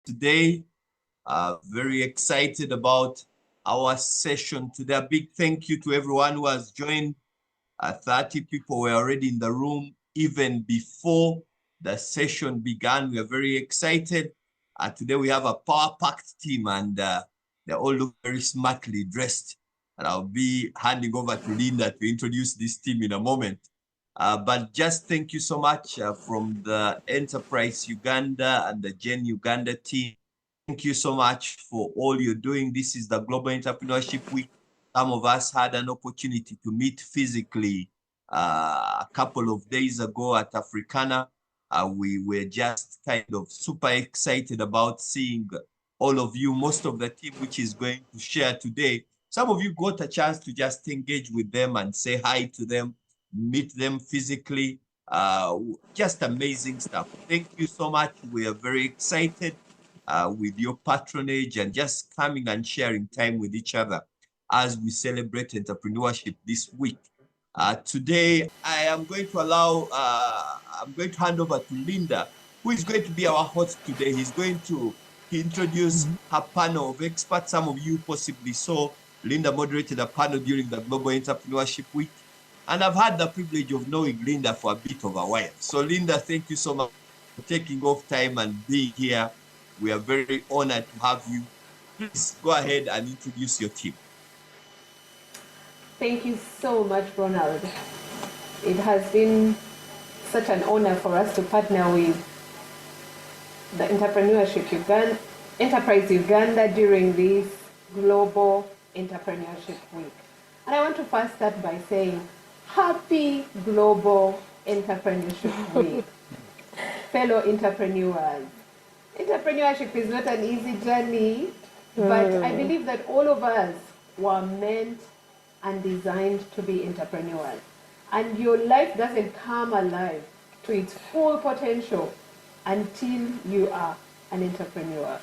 today. Very excited about our session today. A big thank you to everyone who has joined. 30 people were already in the room even before the session began. We are very excited. Today we have a power-packed team, and they all look very smartly dressed. And I'll be handing over to Linda to introduce this team in a moment. But just thank you so much from the Enterprise Uganda and the Gen Uganda team. Thank you so much for all you're doing. This is the Global Entrepreneurship Week. Some of us had an opportunity to meet physically a couple of days ago at Africana. We were just kind of super excited about seeing all of you, most of the team which is going to share today. Some of you got a chance to just engage with them and say hi to them, meet them physically. Just amazing stuff. Thank you so much. We are very excited with your patronage and just coming and sharing time with each other as we celebrate entrepreneurship this week. Today, I am going to I'm going to hand over to Linda, who is going to be our host today. He's going to introduce her panel of experts. Some of you possibly saw Linda moderated a panel during the Global Entrepreneurship Week. And I've had the privilege of knowing Linda for a bit of a while. So Linda, thank you so much for taking off time and being here. We are very honored to have you. Please go ahead and introduce your team. Thank you so much, Ronald. It has been such an honor for us to partner with the Enterprise Uganda during this Global Entrepreneurship Week. And I want to first start by saying, Happy Global Entrepreneurship Week. Fellow entrepreneurs. Entrepreneurship is not an easy journey, but I believe that all of us were meant and designed to be entrepreneurs. And your life doesn't come alive to its full potential until you are an entrepreneur.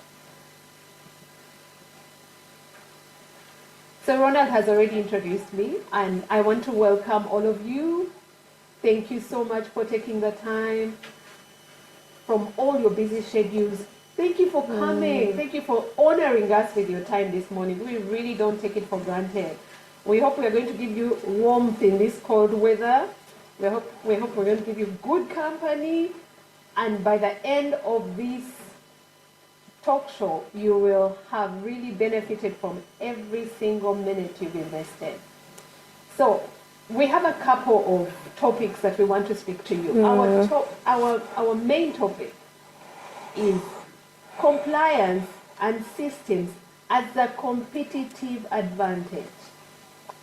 So Ronald has already introduced me, and I want to welcome all of you. Thank you so much for taking the time from all your busy schedules. Thank you for coming. Thank you for honoring us with your time this morning. We really don't take it for granted. We hope we are going to give you warmth in this cold weather. We hope we're going to give you good company. And by the end of this talk show, you will have really benefited from every single minute you've invested. So we have a couple of topics that we want to speak to you. Our main topic is compliance and systems as a competitive advantage.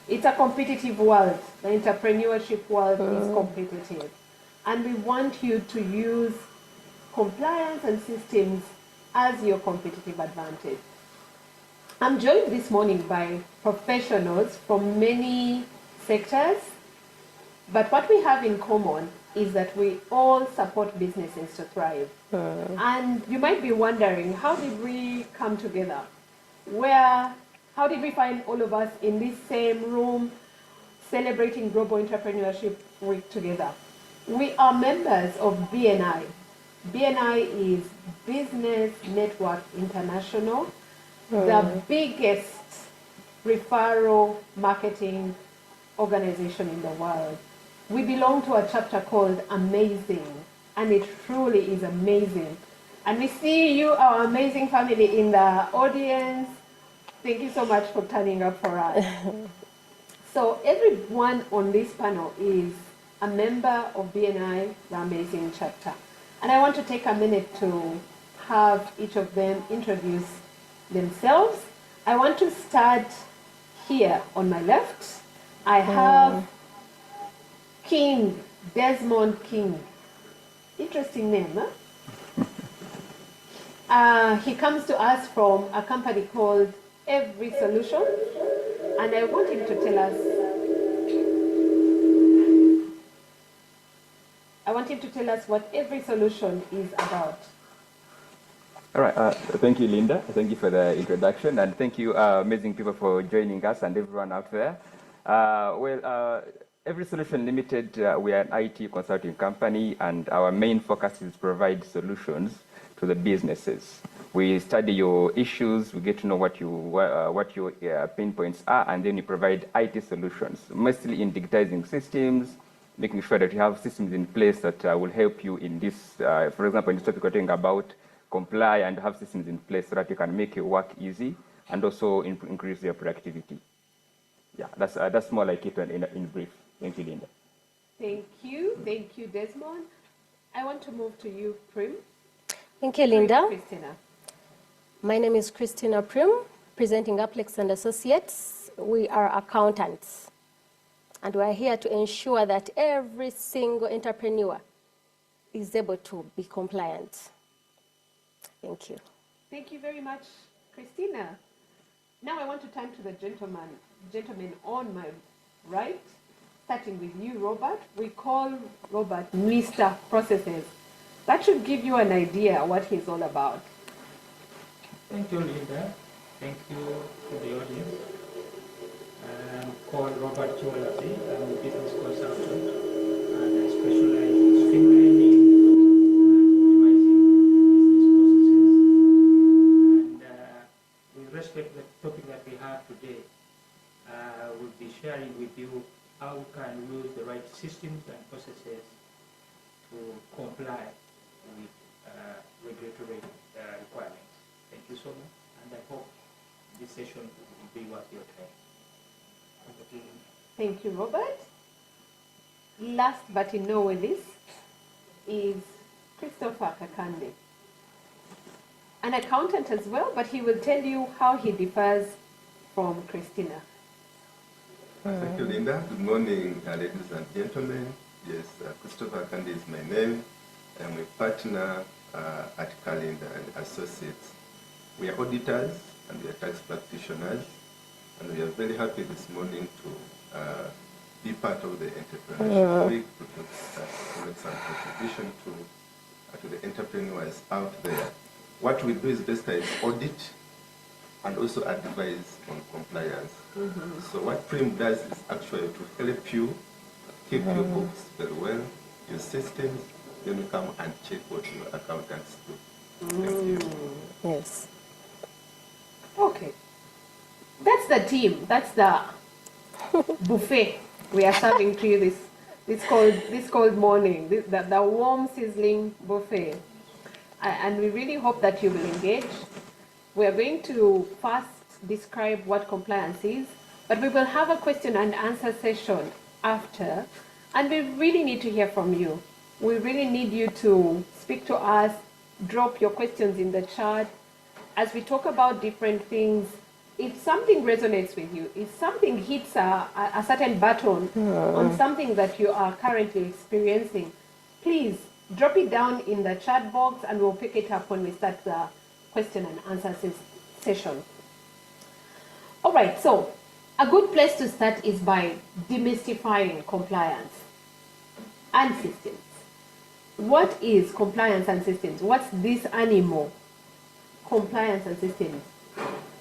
It's a competitive world. The entrepreneurship world is competitive. And we want you to use compliance and systems as your competitive advantage. I'm joined this morning by professionals from many sectors, but what we have in common is that we all support businesses to thrive. And you might be wondering, how did we come together? How did we find all of us in this same room celebrating Global Entrepreneurship Week together? We are members of BNI. BNI is Business Network International, the biggest referral marketing organization in the world. We belong to a chapter called Amazing, and it truly is amazing. And we see you, our amazing family, in the audience. Thank you so much for turning up for us. So everyone on this panel is a member of BNI, the Amazing Chapter. And I want to take a minute to have each of them introduce themselves. I want to start here on my left. I have King, Desmon King. Interesting name, huh? He comes to us from a company called Every Solution, and I want him to tell us. I want him to tell us what Every Solution is about. All right. Thank you, Linda. Thank you for the introduction, and thank you, amazing people, for joining us and everyone out there. Every Solution Limited, we are an IT consulting company, and our main focus is to provide solutions to the businesses. We study your issues, we get to know what your pain points are, and then we provide IT solutions, mostly in digitizing systems, making sure that you have systems in place that will help you in this, for example, in this topic we're talking about comply and have systems in place so that you can make your work easy and also increase your productivity. Yeah, that's more like it in brief. Thank you, Linda. Thank you, Desmon. I want to move to you, Pream. Thank you, Linda. Christina. My name is Christina Pream, presenting Aplex and Associates. We are accountants, and we are here to ensure that every single entrepreneur is able to be compliant. Thank you. Thank you very much, Christina. Now I want to turn to the gentleman on my right, starting with you, Robert. We call Robert Mr. Processes. That should give you an idea what he's all about. Thank you, Linda. Thank you to the audience. I'm called Robert Kiwalazi. I'm a business consultant and I specialize in streamlining and optimizing business processes. And with respect to the topic that we have today, we'll be sharing with you how we can use the right systems and processes to comply with regulatory requirements. Thank you so much, and I hope this session will be worth your time. Thank you, Robert. Last but in no way least is Christopher Kakande, an accountant as well, but he will tell you how he differs from Christina. Thank you, Linda. Good morning, ladies and gentlemen. Yes, Christopher Kakande is my name. I'm a partner at Alinda-Associates. We are auditors and we are tax practitioners, and we are very happy this morning to be part of the entrepreneurship week to make some contribution to the entrepreneurs out there. What we do is basically audit and also advise on compliance. So what Pream does is actually to help you keep your books very well, your systems, then you come and check what your accountants do. Thank you. Yes. Okay. That's the team. That's the buffet we are serving to you this cold morning, the warm, sizzling buffet. And we really hope that you will engage. We are going to first describe what compliance is, but we will have a question and answer session after, and we really need to hear from you. We really need you to speak to us, drop your questions in the chat. As we talk about different things, if something resonates with you, if something hits a certain button on something that you are currently experiencing, please drop it down in the chat box and we'll pick it up when we start the question and answer session. All right, so a good place to start is by demystifying compliance and systems. What is compliance and systems? What's this animal? Compliance and systems.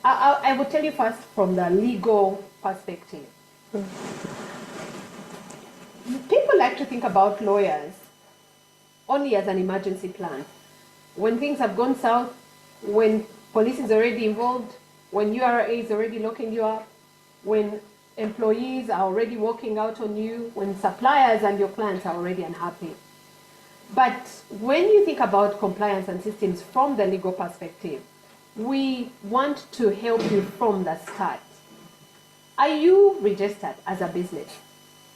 I will tell you first from the legal perspective. People like to think about lawyers only as an emergency plan. When things have gone south, when police is already involved, when URA is already locking you up, when employees are already walking out on you, when suppliers and your clients are already unhappy. But when you think about compliance and systems from the legal perspective, we want to help you from the start. Are you registered as a business?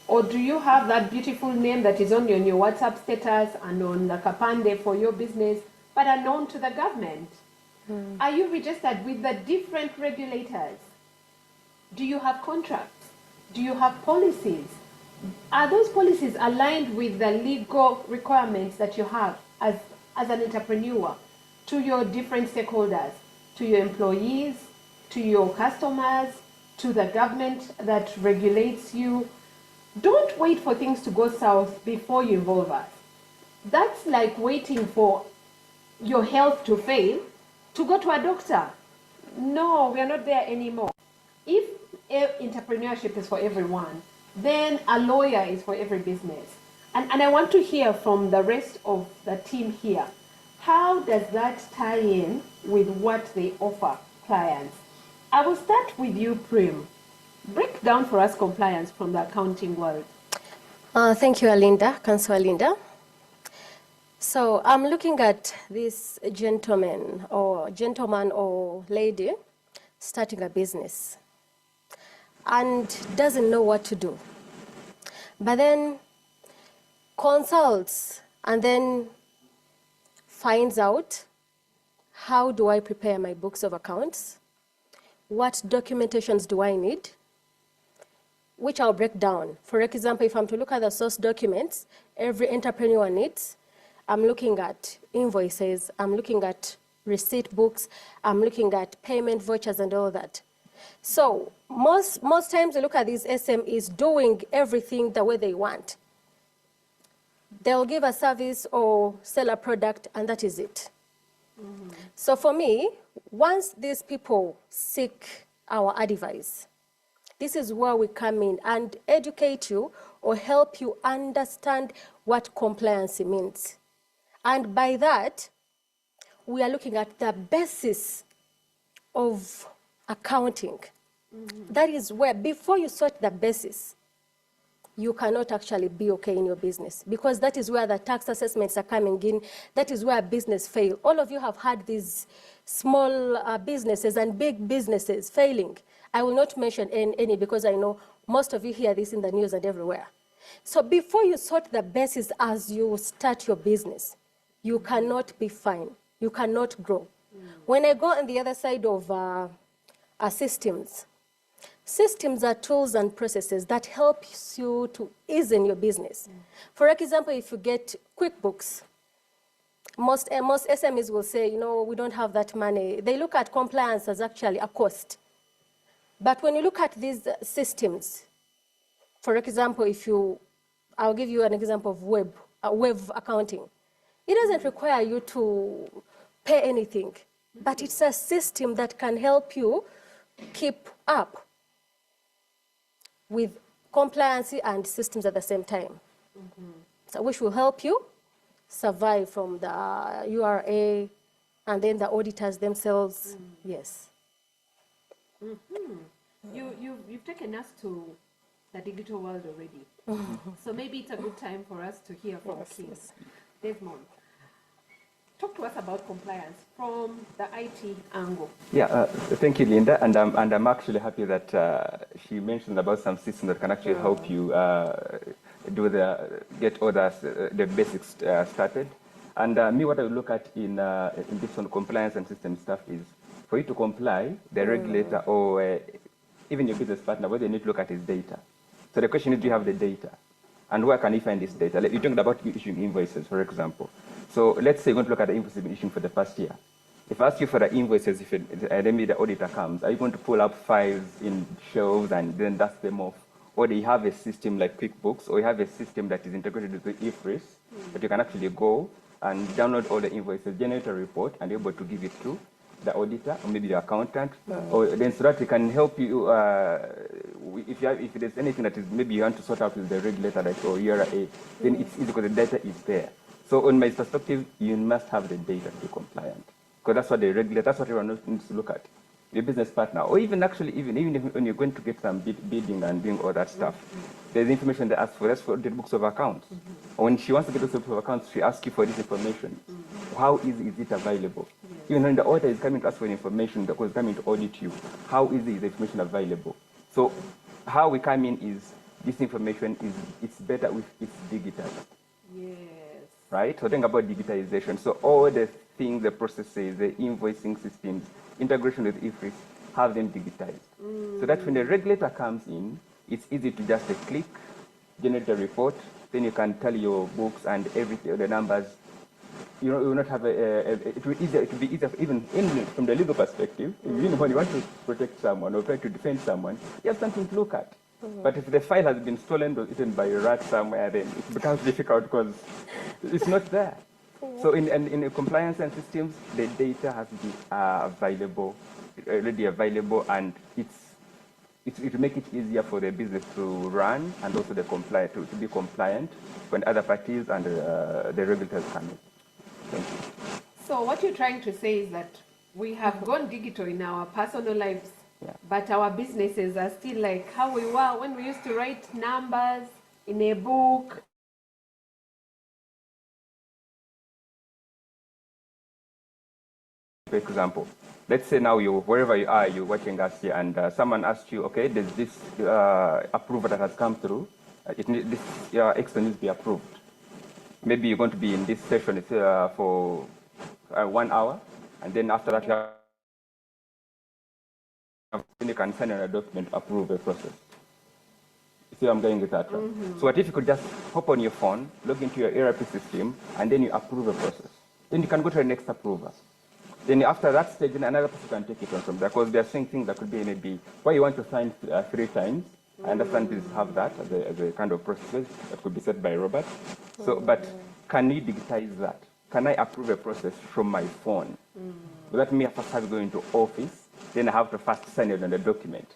Or do you have that beautiful name that is on your WhatsApp status and on the Kakande for your business, but are known to the government? Are you registered with the different regulators? Do you have contracts? Do you have policies? Are those policies aligned with the legal requirements that you have as an entrepreneur to your different stakeholders, to your employees, to your customers, to the government that regulates you? Don't wait for things to go south before you involve us. That's like waiting for your health to fail to go to a doctor. No, we are not there anymore. If entrepreneurship is for everyone, then a lawyer is for every business. And I want to hear from the rest of the team here. how does that tie in with what they offer clients? I will start with you, Pream. Break down for us compliance from the accounting world. Thank you, Alinda, Councillor Alinda. So I'm looking at this gentleman or lady starting a business and doesn't know what to do, but then consults and then finds out, how do I prepare my books of accounts? What documentations do I need? Which I'll break down. For example, if I'm to look at the source documents every entrepreneur needs, I'm looking at invoices, I'm looking at receipt books, I'm looking at payment vouchers and all that. So most times you look at these SMEs doing everything the way they want. They'll give a service or sell a product and that is it. Mm-hmm. So for me, once these people seek our advice, this is where we come in and educate you or help you understand what compliance means. And by that, we are looking at the basis of accounting. Mm-hmm. That is where, before you sort the basis, you cannot actually be okay in your business, because that is where the tax assessments are coming in. That is where business fail. All of you have had these small businesses and big businesses failing. I will not mention any because I know most of you hear this in the news and everywhere. So before you sort the basis as you start your business, you cannot be fine. You cannot grow. When I go on the other side of systems, systems are tools and processes that helps you to ease in your business. For example, if you get QuickBooks, most SMEs will say, we don't have that money. They look at compliance as actually a cost. But when you look at these systems, for example, I'll give you an example of web accounting. It doesn't require you to pay anything, but it's a system that can help you keep up with compliance and systems at the same time. Mm-hmm. So which will help you survive from the URA and then the auditors themselves. Yes. Mm-hmm. You've taken us to the digital world already. So maybe it's a good time for us to hear from Kim. Yes. Desmon, talk to us about compliance from the IT angle. Yeah, thank you, Linda. And I'm actually happy that she mentioned about some systems that can actually help you get all the basics started. And me, what I look at in this on compliance and system stuff is, for you to comply, the regulator or even your business partner, what they need to look at is data. So the question is, do you have the data? And where can you find this data? Like, you're talking about issuing invoices, for example. So let's say you want to look at the invoices issued for the past year. If I ask you for the invoices, if maybe the auditor comes, are you going to pull up files in shelves and then dust them off? Or do you have a system like QuickBooks, or you have a system that is integrated with IFRS, that you can actually go and download all the invoices, generate a report, and be able to give it to the auditor or maybe the accountant, or then so that it can help you if there's anything that is maybe you want to sort out with the regulator or URA, then it's easy because the data is there. So on my perspective, you must have the data to be compliant, because that's what the regulator, that's what everyone needs to look at. Your business partner, or even actually even if when you're going to get some bidding and doing all that stuff, there's information they ask for. That's for the books of accounts. When she wants to get those books of accounts, she asks you for this information. How easy is it available? Even when the auditor is coming to ask for information because it's coming to audit you, how easy is the information available? So how we come in is this information it's better if it's digitized. Yes. Right? So think about digitization. So all the things, the processes, the invoicing systems, integration with IFRS, have them digitized. So that when the regulator comes in, it's easy to just click, generate a report, then you can tell your books and everything, the numbers. You will not have it will be easier even from the legal perspective. Even when you want to protect someone or try to defend someone, you have something to look at. But if the file has been stolen or eaten by a rat somewhere, then it becomes difficult because it's not there. So in compliance and systems, the data has to be readily available, and it will make it easier for the business to run and also to be compliant when other parties and the regulators come in. Thank you. So what you're trying to say is that we have gone digital in our personal lives, but our businesses are still like how we were when we used to write numbers in a book. For example, let's say now wherever you are, you're watching us here, and someone asked you, okay, there's this approval that has come through. This expense needs to be approved. Maybe you're going to be in this session for 1 hour, and then after that, you can send in a document to approve a process. You see where I'm going with that, right? So what if you could just hop on your phone, log into your ERP system, and then you approve a process? Then you can go to the next approver. Then after that stage, then another person can take it on from there, because they are saying things that could be maybe why you want to sign 3 times. I understand this have that as a kind of process that could be set by a robot. So, but can we digitize that? Can I approve a process from my phone? Without me first have to go into office, then I have to first sign it on the document.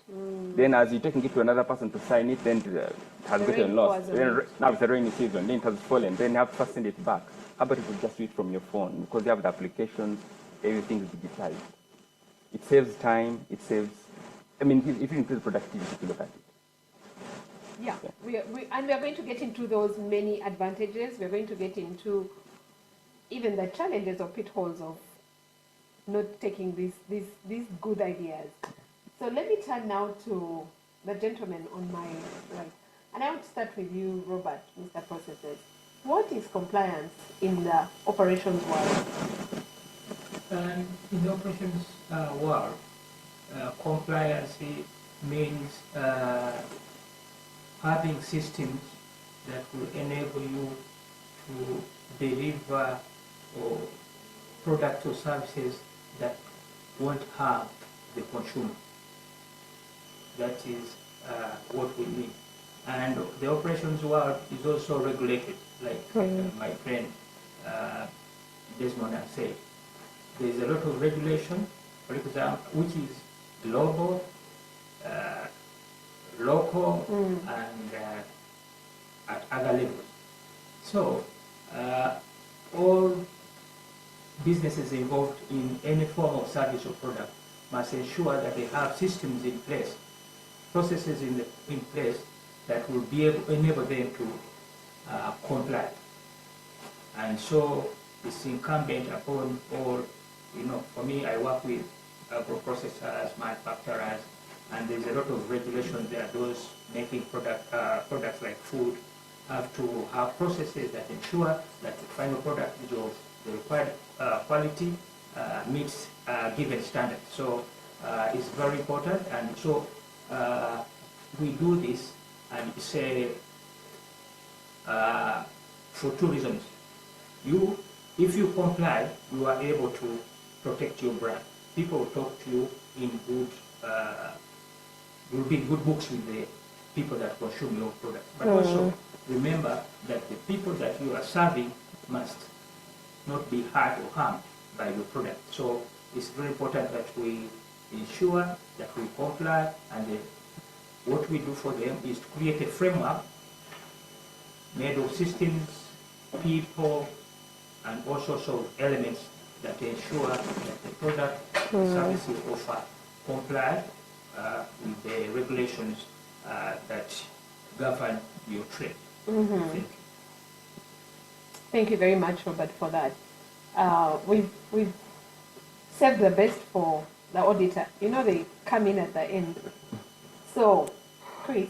Then as you're taking it to another person to sign it, then it has gotten lost. Then, now it's a rainy season, then it has fallen, then you have to first send it back. How about if you just do it from your phone? Because you have the applications, everything is digitized. It saves time, it saves, I mean, it increases productivity if you look at it. Yeah, and we are going to get into those many advantages. We're going to get into even the challenges or pitfalls of not taking these good ideas. So let me turn now to the gentleman on my right. And I want to start with you, Robert, Mr. Processes. What is compliance in the operations world? In the operations world, compliance means having systems that will enable you to deliver products or services that won't harm the consumer. That is what we need. And the operations world is also regulated, like my friend Desmon has said. There is a lot of regulation, for example, which is global, local, and at other levels. So all businesses involved in any form of service or product must ensure that they have systems in place, processes in place that will be able to enable them to comply. And so it's incumbent upon all, for me, I work with agro-processors, manufacturers, and there's a lot of regulations there. Those making products like food have to have processes that ensure that the final product is of the required quality, meets given standards. So it's very important, and so we do this, and say for 2 reasons. If you comply, you are able to protect your brand. People will talk to you in good, you'll be in good books with the people that consume your product. But also remember that the people that you are serving must not be hurt or harmed by your product. So it's very important that we ensure that we comply, and what we do for them is to create a framework made of systems, people, and all sorts of elements that ensure that the product service you offer comply with the regulations that govern your trade. Thank you very much, Robert, for that. We've saved the best for the auditor. They come in at the end. So, Chris,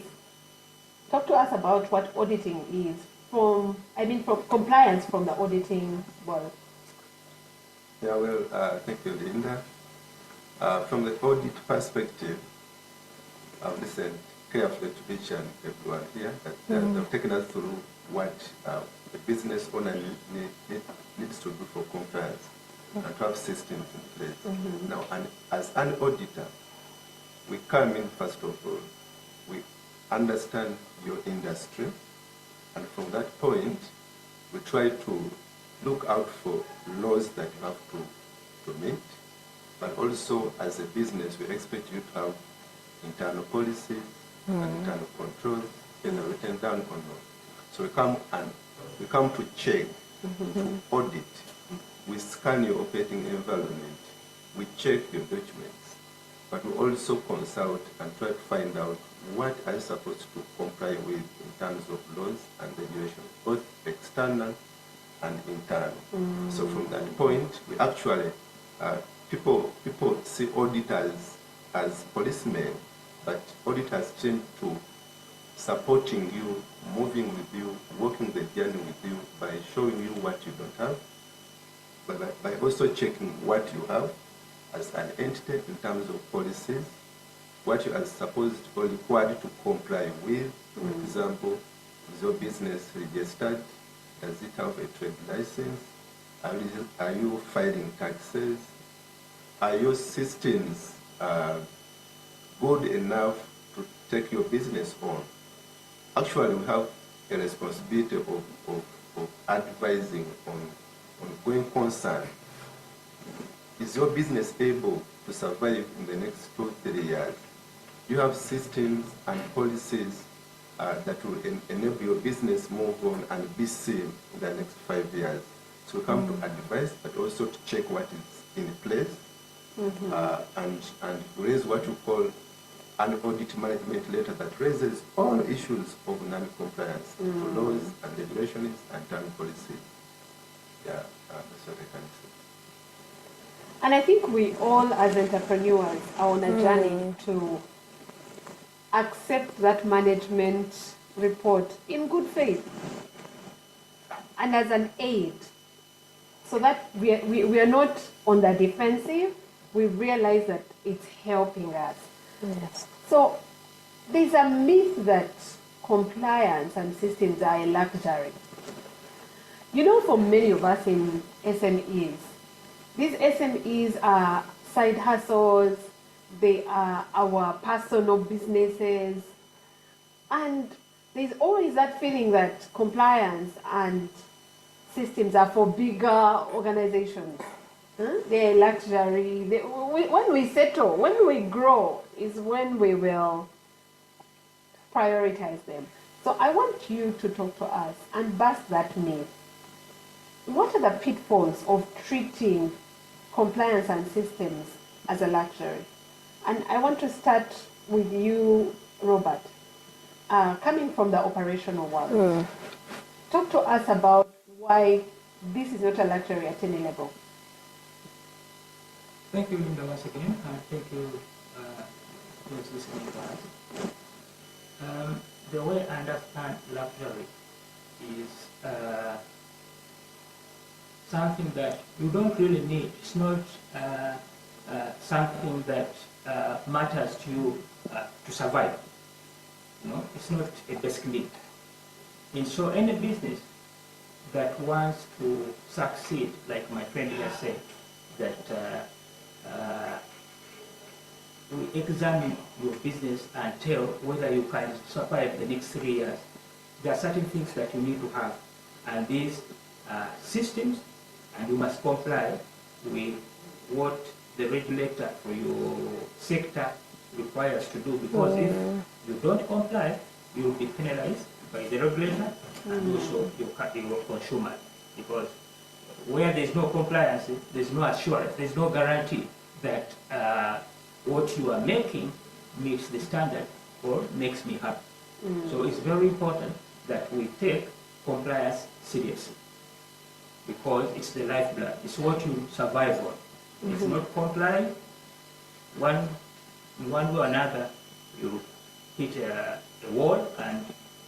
talk to us about what auditing is from compliance from the auditing world. Yeah, well, thank you, Linda. From the audit perspective, I've listened carefully to each and everyone here. They've taken us through what the business owner needs to do for compliance and to have systems in place. Now, as an auditor, we come in, first of all, we understand your industry, and from that point, we try to look out for laws that you have to meet, but also as a business, we expect you to have internal policies and internal controls, either written down or not. So we come to check, to audit we scan your operating environment, we check your documents, but we also consult and try to find out what are you supposed to comply with in terms of laws and regulations, both external and internal. So from that point, we actually, people see auditors as policemen, but auditors tend to supporting you, moving with you, walking the journey with you by showing you what you don't have, but by also checking what you have as an entity in terms of policies, what you are supposed or required to comply with. For example, is your business registered? Does it have a trade license? Are you filing taxes? Are your systems good enough to take your business on? Actually, we have a responsibility of advising on going concern. Is your business able to survive in the next 2-3 years? Do you have systems and policies that will enable your business move on and be seen in the next 5 years? So we come to advise, but also to check what is in place, and raise what you call an audit management letter that raises all issues of non-compliance to laws and regulations and term policies. Yeah, that's what I can say. And I think we all as entrepreneurs are on a journey to accept that management report in good faith and as an aid, so that we are not on the defensive. We realize that it's helping us. Yes. So there's a myth that compliance and systems are a luxury. You know, for many of us in SMEs, these SMEs are side hustles, they are our personal businesses, and there's always that feeling that compliance and systems are for bigger organizations. They're a luxury. When we settle, when we grow, is when we will prioritize them. So I want you to talk to us and bust that myth. What are the pitfalls of treating compliance and systems as a luxury? And I want to start with you, Robert, coming from the operational world. Talk to us about why this is not a luxury at any level. Thank you, Linda, once again, and thank you those listening to us. The way I understand luxury is something that you don't really need. It's not something that matters to you to survive. No, it's not a basic need. And so any business that wants to succeed, like my friend here said, that we examine your business and tell whether you can survive the next 3 years. There are certain things that you need to have, and these systems, and you must comply with what the regulator for your sector requires to do, because if you don't comply, you will be penalized by the regulator and also your consumer, because where there's no compliance, there's no assurance, there's no guarantee that what you are making meets the standard or makes me happy. So it's very important that we take compliance seriously, because it's the lifeblood. It's what you survive on. If you not comply, in one way or another, you hit a wall and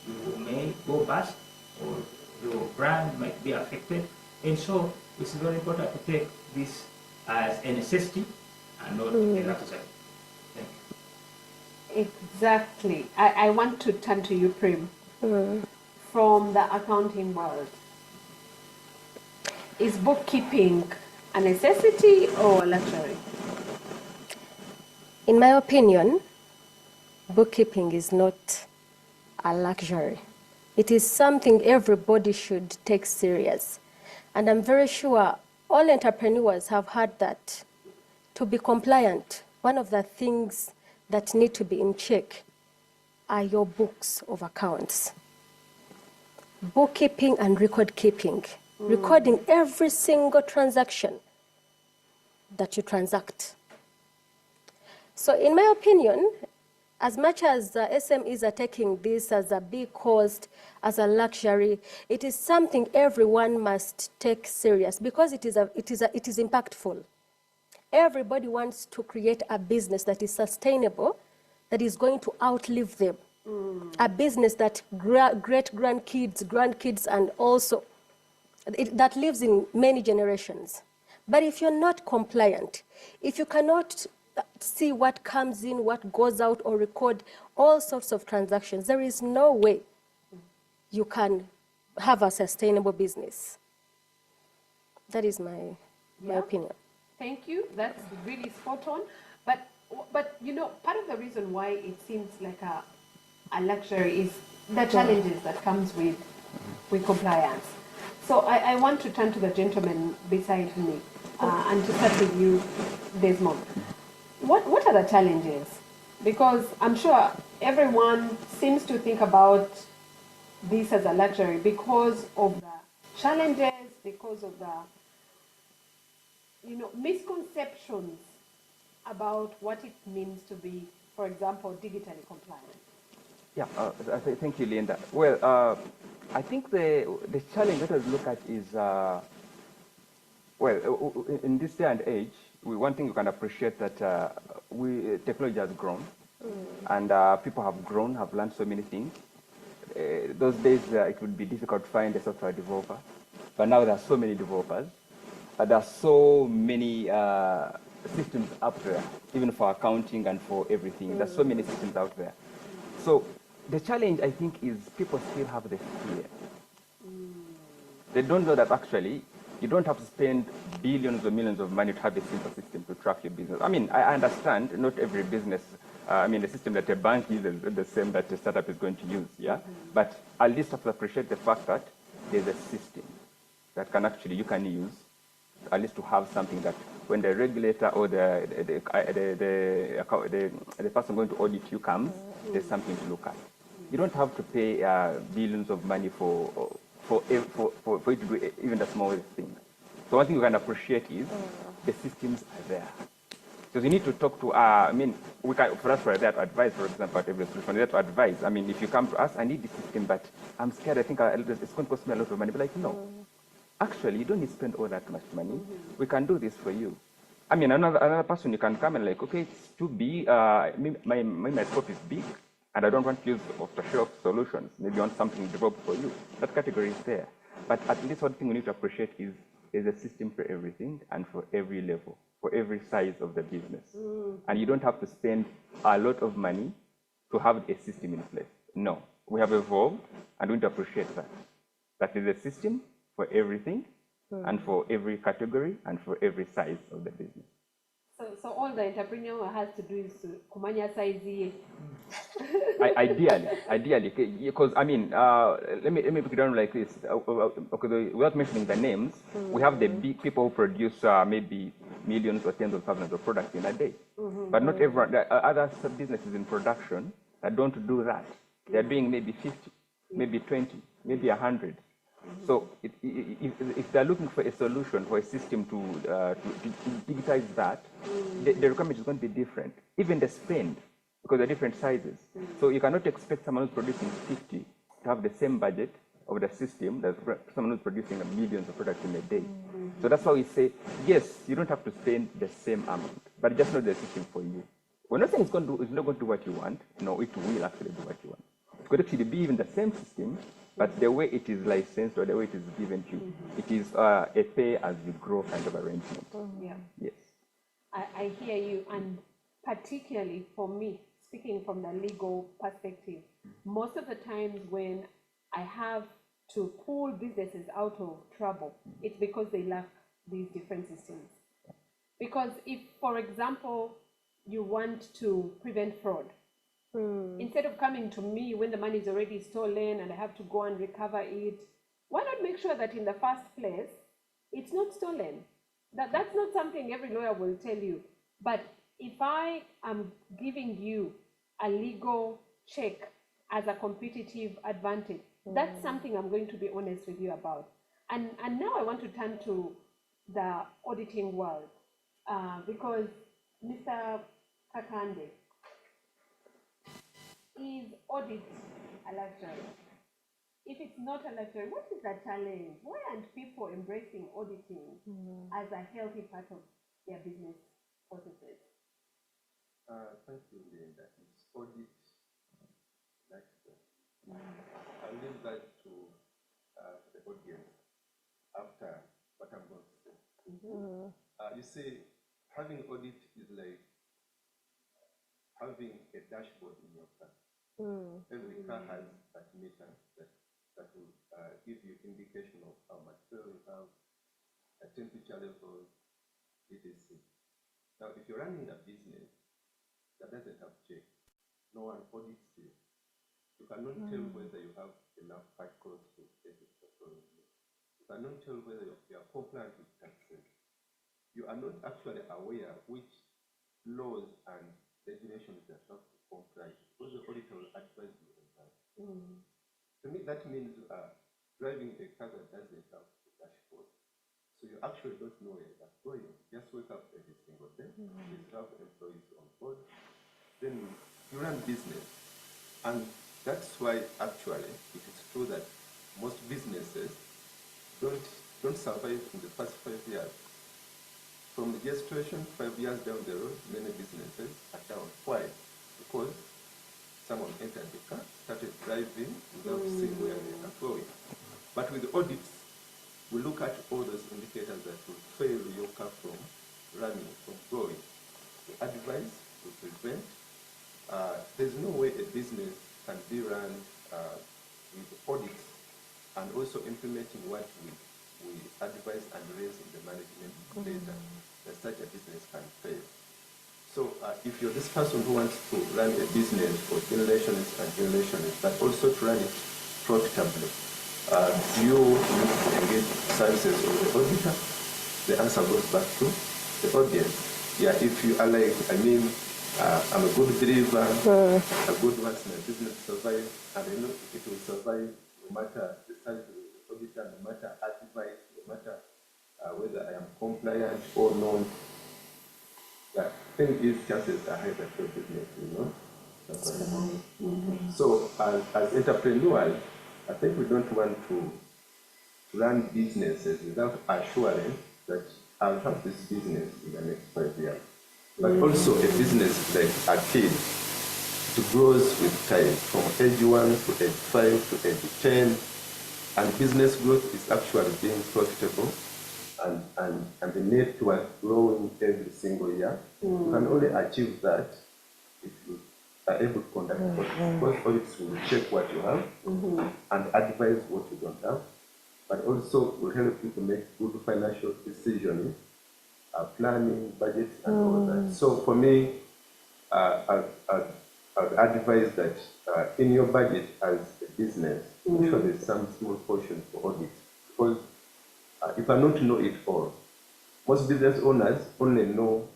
you may go bust, or your brand might be affected. And so it's very important to take this as a necessity and not a luxury. Thank you. Exactly. I want to turn to you, Pream, from the accounting world. Is bookkeeping a necessity or a luxury? In my opinion, bookkeeping is not a luxury. It is something everybody should take serious. And I'm very sure all entrepreneurs have heard that. To be compliant, one of the things that need to be in check are your books of accounts. Bookkeeping and record keeping recording every single transaction that you transact. So in my opinion, as much as SMEs are taking this as a big cost, as a luxury, it is something everyone must take serious because it is impactful. Everybody wants to create a business that is sustainable, that is going to outlive them. A business that grandkids, and also that lives in many generations. But if you're not compliant, if you cannot see what comes in, what goes out, or record all sorts of transactions, there is no way you can have a sustainable business. That is my opinion. Thank you. That's really spot on. But you know, part of the reason why it seems like a luxury is the challenges that comes with compliance. So I want to turn to the gentleman beside me and to start with you, Desmond. What are the challenges? Because I'm sure everyone seems to think about this as a luxury because of the challenges, because of the misconceptions about what it means to be, for example, digitally compliant. Yeah, thank you, Linda. Well, I think the challenge that I look at is, in this day and age, one thing you can appreciate that technology has grown, and people have grown, have learned so many things. Those days, it would be difficult to find a software developer, but now there are so many developers. There are so many systems out there, even for accounting and for everything. There's so many systems out there. So the challenge, I think, is people still have the fear. They don't know that actually you don't have to spend billions or millions of money to have a simple system to track your business. I mean, I understand not every business, the system that a bank uses is the same that a startup is going to use, yeah? But at least have to appreciate the fact that there's a system that you can use, at least to have something that when the regulator or the person going to audit you comes, there's something to look at. You don't have to pay billions of money for you to do even the smallest thing. So one thing you can appreciate is the systems are there. So you need to talk to, for us, we're there to advise, for example, at every solution, we're there to advise. I mean, if you come to us, I need the system, but I'm scared, I think it's going to cost me a lot of money. But like, no. Actually, you don't need to spend all that much money. We can do this for you. I mean, another person, you can come and like, okay, it's too big. My scope is big, and I don't want to use off-the-shelf solutions. Maybe you want something developed for you. That category is there. But at least one thing we need to appreciate is there's a system for everything and for every level, for every size of the business. And you don't have to spend a lot of money to have a system in place. No, we have evolved, and we need to appreciate that. That is a system for everything, and for every category, and for every size of the business. So all the entrepreneur has to do is to kumanya size. Ideally, because I mean, let me break it down like this. Okay, without mentioning the names, we have the big people who produce maybe millions or tens of thousands of products in a day. But not everyone. There are other businesses in production that don't do that. They're doing maybe 50, maybe 20, maybe 100. So if they're looking for a solution, for a system to digitize that, the requirement is going to be different. Even the spend, because they're different sizes. So you cannot expect someone who's producing 50 to have the same budget of the system that someone who's producing millions of products in a day. So that's why we say, yes, you don't have to spend the same amount, but just know the system for you. We're not saying it's not going to do what you want. No, it will actually do what you want. It could actually be even the same system, but the way it is licensed or the way it is given to you, it is a pay-as-you-grow kind of arrangement. Yeah. Yes. I hear you, and particularly for me, speaking from the legal perspective, most of the times when I have to pull businesses out of trouble, it's because they lack these different systems. Because if, for example, you want to prevent fraud, instead of coming to me when the money is already stolen and I have to go and recover it, why not make sure that in the first place, it's not stolen? That's not something every lawyer will tell you. But if I am giving you a legal check as a competitive advantage, that's something I'm going to be honest with you about. And now I want to turn to the auditing world because Mr. Kakande, is audit a luxury? If it's not a luxury, what is the challenge? Why aren't people embracing auditing as a healthy part of their business processes? Thank you, Linda. It's audit luxury. I'll leave that to the audience after what I'm going to say. You see, having audit is like having a dashboard in your car. Every car has that meter that will give you indication of how much fuel you have, a temperature level, etc. Now, if you're running a business that doesn't have check, no one audits you. You cannot tell whether you have enough particles to take it from you. You cannot tell whether you are compliant with taxes. You are not actually aware which laws and regulations that have to comply, because the auditor will advise you on that. To me, that means driving a car that doesn't have a dashboard. So you actually don't know where you're going. Just wake up every single day. You have employees on board. Then you run business. And that's why actually it is true that most businesses don't survive in the first 5 years. From the registration, 5 years down the road, many businesses are down. Why? Because someone entered the car, started driving without seeing where they are going. But with audits, we look at all those indicators that will fail your car from running, from going. We advise, we prevent. There's no way a business can be run with audits and also implementing what we advise and raise in the management data, that such a business can fail. So if you're this person who wants to run a business for generations and generations, but also to run it profitably, do you need to engage services of the auditor? The answer goes back to the audience. Yeah, if you are like, I'm a good believer, a good once my business survives, and I know it will survive no matter the size of the auditor, no matter advice, no matter whether I am compliant or not. The thing is, chances are high that your business will not survive. So as entrepreneurs, I think we don't want to run businesses without assuring that I'll have this business in the next 5 years. But also a business like a kid, it grows with time from age 1 to age 5 to age 10, and business growth is actually being profitable and the net worth growing every single year. You can only achieve that if you are able to conduct audits, because audits will check what you have and advise what you don't have, but also will help you to make good financial decisions, planning, budgets, and all that. So for me, I'd advise that in your budget as a business, make sure there's some small portion for audit, because you cannot know it all. Most business owners only know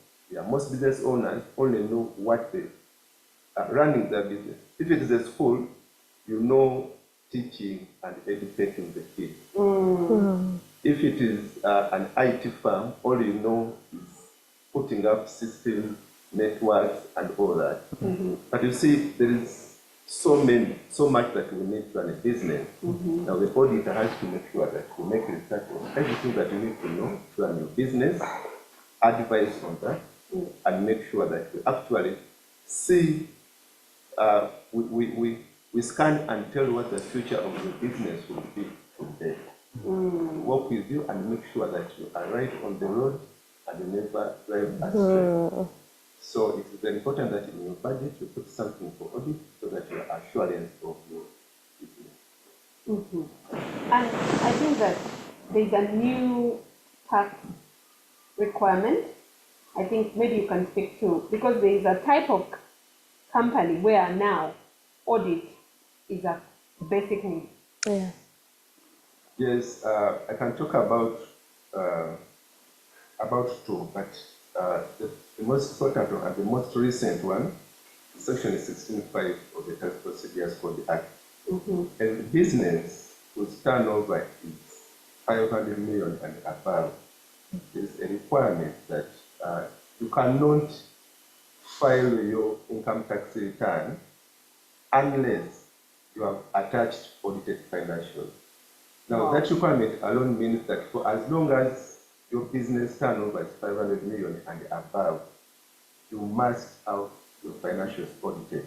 what they are running their business. If it is a school, you know teaching and educating the kids. If it is an IT firm, all you know is putting up systems, networks, and all that. But you see, there is so much that we need to run a business. Now the auditor has to make sure that we make research on everything that you need to know to run your business, advise on that, and make sure that we actually see, we scan and tell what the future of your business will be today. Work with you and make sure that you are right on the road and you never drive astray. So it is very important that in your budget you put something for audit so that you are assurance of your business. And I think that there's a new tax requirement. I think maybe you can speak to, because there is a type of company where now audit is a basic need. Yes, I can talk about two, but the most important one and the most recent one, Section 16.5 of the Tax Procedures for the Act. And the business whose turnover is 500 million and above, there's a requirement that you cannot file your income tax return unless you have attached audited financials. Now, that requirement alone means that for as long as your business turnover is 500 million and above, you must have your financials audited.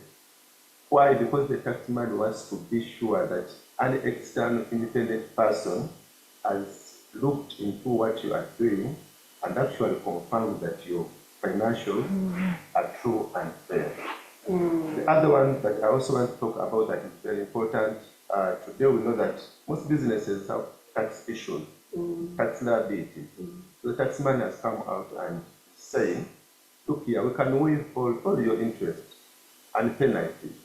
Why? Because the taxman wants to be sure that an external independent person has looked into what you are doing and actually confirmed that your financials are true and fair. The other one that I also want to talk about that is very important. Today we know that most businesses have tax issues, tax liabilities. So the taxman has come out and saying, look here, we can waive all your interest and penalties,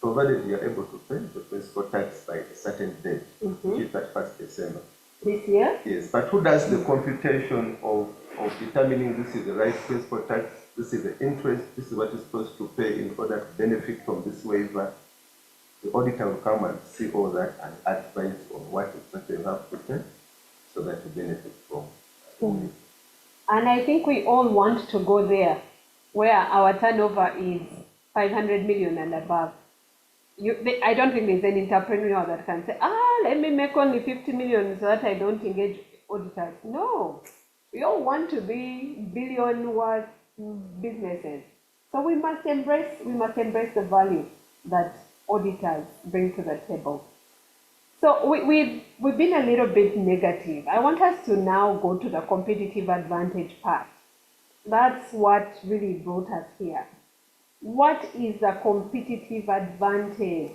provided you are able to pay the principal tax by a certain date, which is 31st December. This year? Yes, but who does the computation of determining this is the right principal tax, this is the interest, this is what you're supposed to pay in order to benefit from this waiver? The auditor will come and see all that and advise on what exactly you have to pay so that you benefit from it. And I think we all want to go there, where our turnover is 500 million and above. I don't think there's an entrepreneur that can say, let me make only 50 million so that I don't engage auditors. No, we all want to be billion worth businesses. So we must embrace the value that auditors bring to the table. So we've been a little bit negative. I want us to now go to the competitive advantage part. That's what really brought us here. What is the competitive advantage?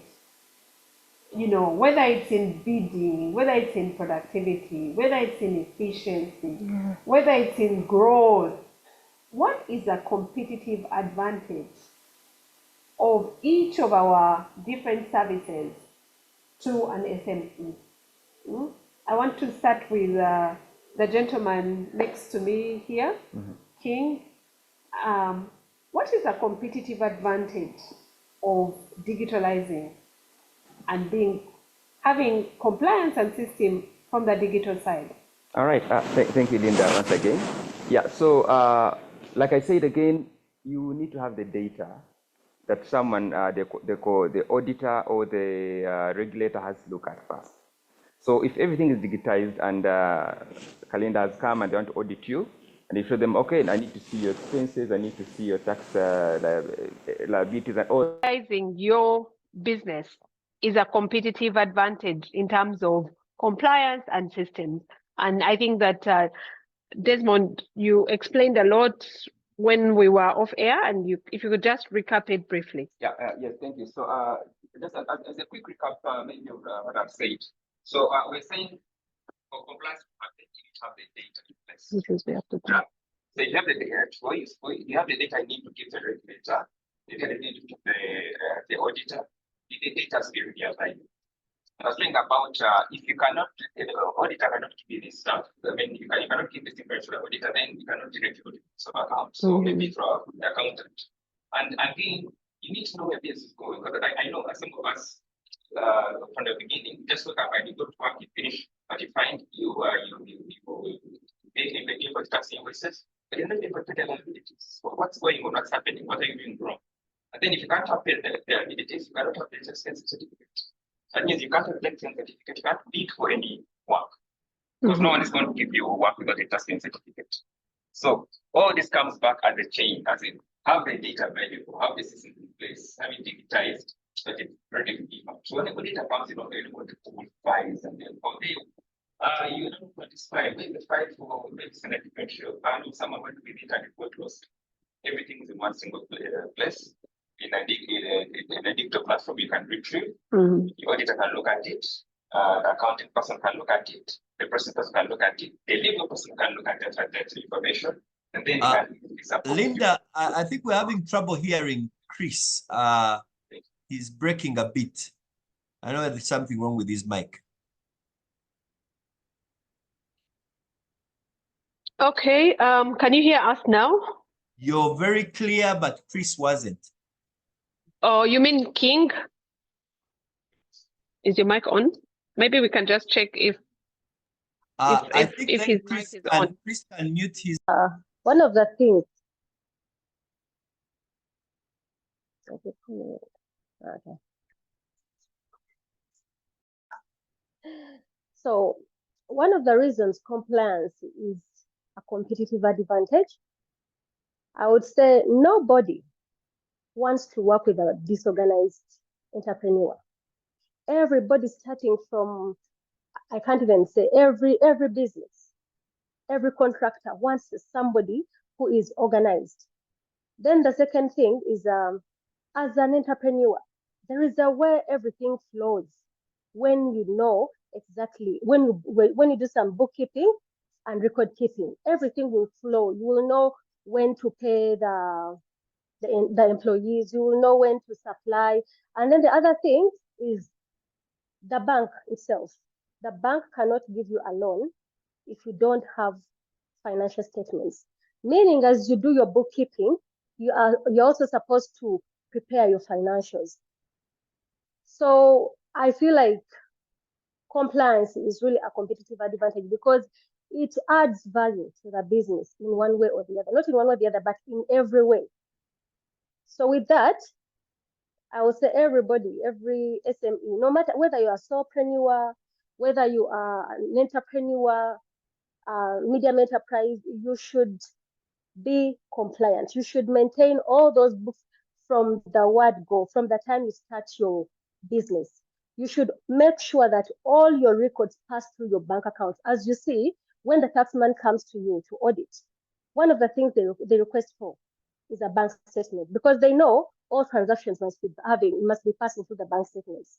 You know, whether it's in bidding, whether it's in productivity, whether it's in efficiency, whether it's in growth, what is the competitive advantage of each of our different services to an SME? I want to start with the gentleman next to me here, King. What is a competitive advantage of digitalizing and having compliance and system from the digital side? All right. Thank you, Linda, once again. Yeah. So, like I said again, you need to have the data that someone, the auditor or the regulator has to look at first. So, if everything is digitized and Kalinda has come and they want to audit you, and you show them, okay, I need to see your expenses, I need to see your tax liabilities and all. Digitizing your business is a competitive advantage in terms of compliance and systems. And I think that, Desmond, you explained a lot when we were off air, and if you could just recap it briefly. Yeah, yes, thank you. So just as a quick recap, maybe of what I've said. So we're saying for compliance, you need to have the data in place. Because we have to do. So you have the data, you have the data you need to give the regulator, the data you need to give the auditor, the data has to be real time. I was saying about if you cannot, the auditor cannot give you this stuff. I mean, you cannot give this information to the auditor, then you cannot direct your account. So maybe through the accountant. And again, you need to know where business is going. Because I know some of us from the beginning just look up and you go to work, you finish, but you find you pay for tax invoices, but you're not able to pay the liabilities. What's going on? What's happening? What are you doing wrong? And then if you can't have the liabilities, you cannot have the expense certificate. That means you can't have the expense certificate. You can't bid for any work because no one is going to give you work without a tax certificate. So all this comes back as a chain, as in have the data available, have the system in place, have it digitized, that it's ready to give up. So when the data comes in, they're going to pull files and then you don't satisfy maybe the file for maybe a different show. I know someone went with it and it got lost. Everything is in one single place. In a digital platform, you can retrieve. The auditor can look at it. The accounting person can look at it. The person can look at it. The legal person can look at that information. And then Linda, I think we're having trouble hearing Chris. He's breaking a bit. I know there's something wrong with his mic. Okay, can you hear us now? You're very clear, but Chris wasn't. Oh, you mean King? Is your mic on? Maybe we can just check if I think if then his mic Chris is on. can mute his. One of the things. Okay. So one of the reasons compliance is a competitive advantage, I would say nobody wants to work with a disorganized entrepreneur. Everybody starting from, I can't even say every business, every contractor wants somebody who is organized. Then the second thing is, as an entrepreneur, there is a way everything flows. When you know exactly, when you do some bookkeeping and record keeping, everything will flow. You will know when to pay the employees. You will know when to supply. And then the other thing is the bank itself. The bank cannot give you a loan if you don't have financial statements. Meaning, as you do your bookkeeping, you're also supposed to prepare your financials. So I feel like compliance is really a competitive advantage because it adds value to the business in one way or the other. Not in one way or the other, but in every way. So with that, I would say everybody, every SME, no matter whether you are a solopreneur, whether you are an entrepreneur, medium enterprise, you should be compliant. You should maintain all those books from the word go, from the time you start your business. You should make sure that all your records pass through your bank account. As you see, when the taxman comes to you to audit, one of the things they request for is a bank statement because they know all transactions must be passing through the bank statements.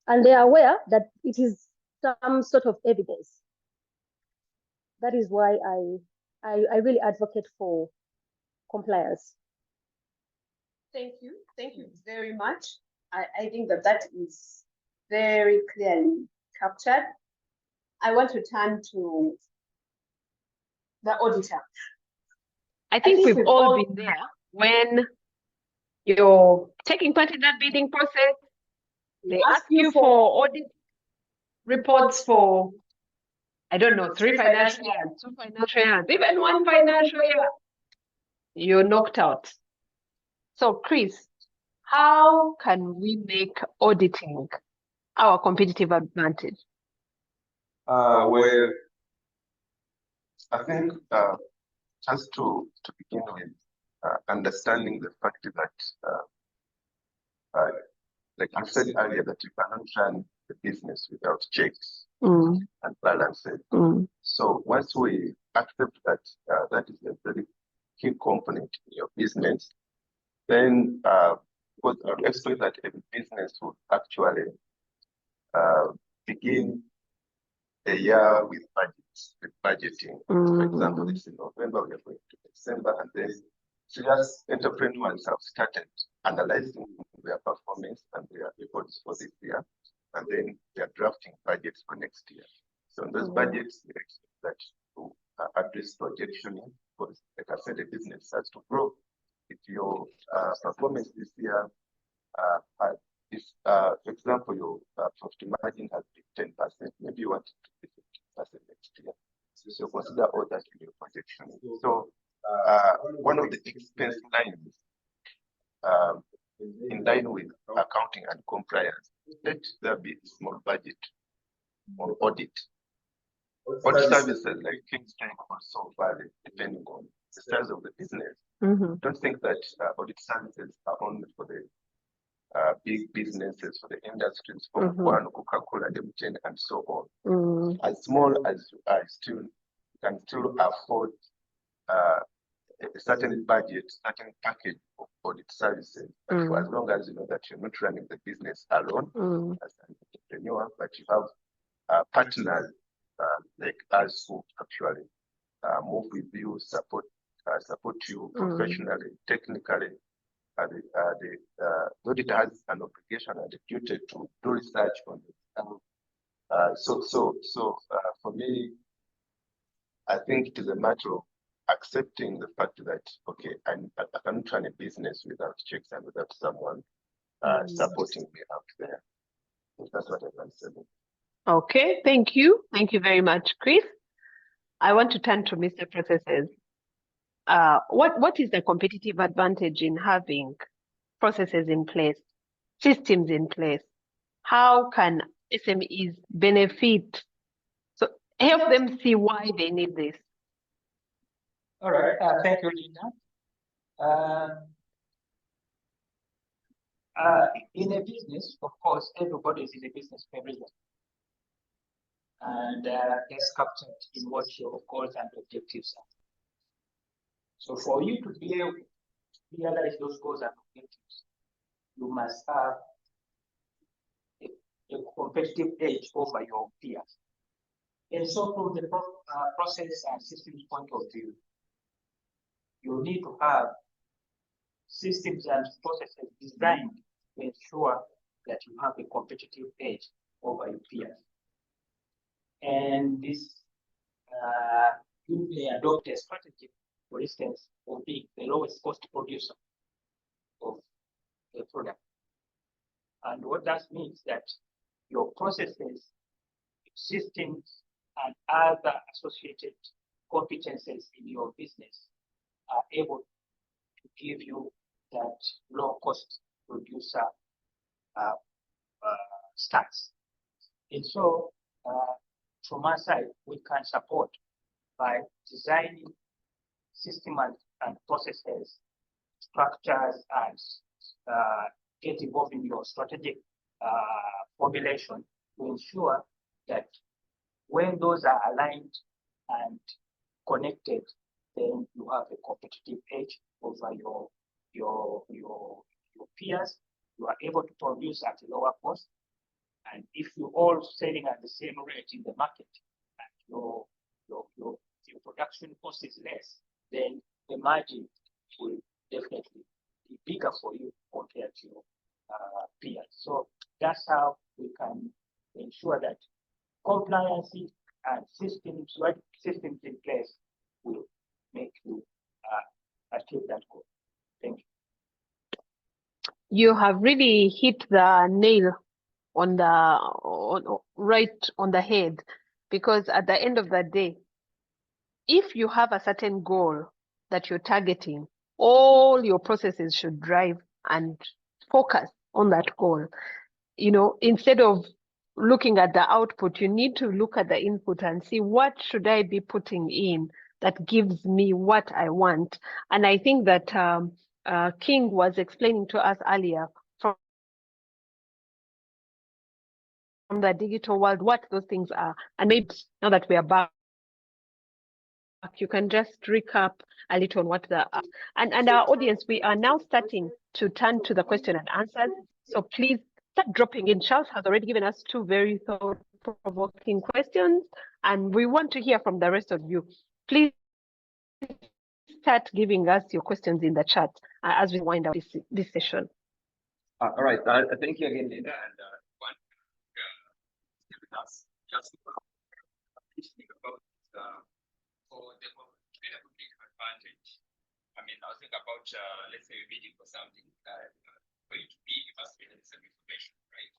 And they are aware that it is some sort of evidence. That is why I really advocate for compliance. Thank you very much. I think that is very clearly captured. I want to turn to the auditor. I think we've all been there when you're taking part in that bidding process. They ask you for audit reports for, I don't know, 3 financial years, 2 financial years, even 1 financial year. You're knocked out. So, Chris, how can we make auditing our competitive advantage? Well, I think just to begin with, understanding the fact that, like I said earlier, that you cannot run the business without checks and balances. So once we accept that that is a very key component in your business, then because I would expect that every business would actually begin a year with budgeting. For example, this is November, we are going to December, and then serious entrepreneurs have started analyzing their performance and their reports for this year, and then they are drafting budgets for next year. So in those budgets, we expect that to address projection, because like I said, the business has to grow. If your performance this year, if, for example, your profit margin has been 10%, maybe you want to be 15% next year. So consider all that in your projection. So one of the expense lines in line with accounting and compliance, let there be a small budget on audit. Audit services like things can also vary depending on the size of the business. Don't think that audit services are only for the big businesses, for the industries, for one, Coca-Cola, and so on. As small as you are, you can still afford a certain budget, certain package of audit services. For as long as you know that you're not running the business alone as an entrepreneur, but you have partners like us who actually move with you, support you professionally, technically. The auditor has an obligation and a duty to do research on it. So for me, I think it is a matter of accepting the fact that, okay, I cannot run a business without checks and without someone supporting me out there. That's what I can say. Okay, thank you. Thank you very much, Chris. I want to turn to Mr. Processes. What is the competitive advantage in having processes in place, systems in place? How can SMEs benefit? So help them see why they need this. All right. Thank you, Linda. In a business, of course, everybody is in a business for a reason. And that's captured in what your goals and objectives are. So for you to be able to realize those goals and objectives, you must have a competitive edge over your peers. And so from the process and systems point of view, you need to have systems and processes designed to ensure that you have a competitive edge over your peers. And this, you may adopt a strategy, for instance, of being the lowest cost producer of a product. And what that means that your processes, systems, and other associated competences in your business are able to give you that low cost producer stats. And so from our side, we can support by designing systems and processes, structures, and get involved in your strategic formulation to ensure that when those are aligned and connected, then you have a competitive edge over your peers. You are able to produce at a lower cost. And if you're all selling at the same rate in the market, and your production cost is less, then the margin will definitely be bigger for you compared to your peers. So that's how we can ensure that compliance and systems in place will make you achieve that goal. Thank you. You have really hit the nail on right on the head, because at the end of the day, if you have a certain goal that you're targeting, all your processes should drive and focus on that goal. You know, instead of looking at the output, you need to look at the input and see what should I be putting in that gives me what I want. And I think that King was explaining to us earlier from the digital world what those things are. And maybe now that we are back, you can just recap a little on what the and our audience, we are now starting to turn to the question and answers. So please start dropping in. Charles has already given us 2 very thought-provoking questions, and we want to hear from the rest of you. Please start giving us your questions in the chat as we wind up this session. All right, thank you again, Linda. And one, just thinking about for the competitive advantage. I mean, I was thinking about, let's say you're bidding for something. For you to bid, you must be having some information, right?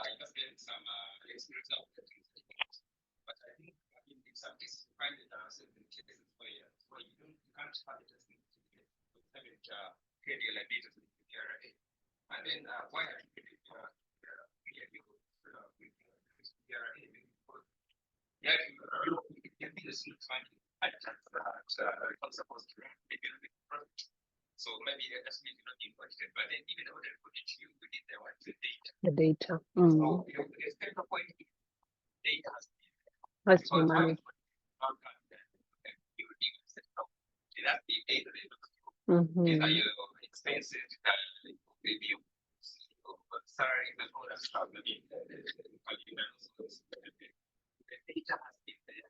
You must be having some experience of the things. But I think in some cases, you find that there are certain cases where you can't have a testing certificate. You haven't created your liability with the RA. And then why are you creating with the RA? Yeah, you business looks funny. Not supposed to maybe a little bit profit. So maybe that's maybe not important. But then even though they put it to you, we need the data. The data. So the central point is data has to be there. Has to be managed. It has to be data. These are your expenses, review, salaries, and all that stuff. I mean, the data has to be there.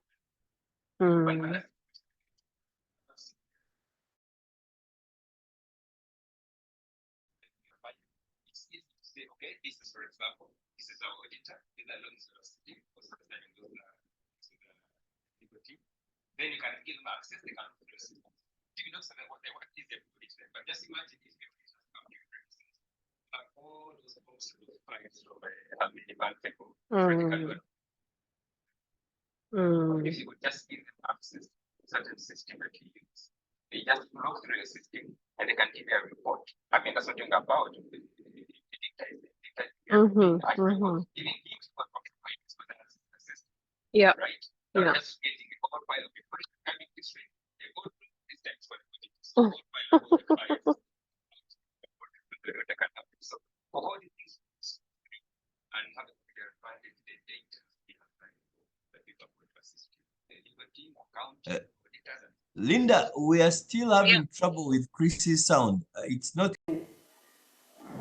It's easy to say, okay, this is, for example, this is our auditor, these are loans that are sitting for subsidizing those liberty. Then you can give them access, they can put your system. If you don't say what they want, is they put it there. But just imagine if you have all those possible files of how many bank people, If you could just give them access to certain system that you use, they just look through your system and they can give you a report. I mean, that's what you're about. Even gives for points for the system. Yeah. Right? Yeah. Just getting a whole pile of people coming this way. They go through this text for the whole pile of So for all these things and have a bigger advantage, the data that people put to assist you. The legal team, accounting, Linda, we are still having trouble with Chris's sound. It's not.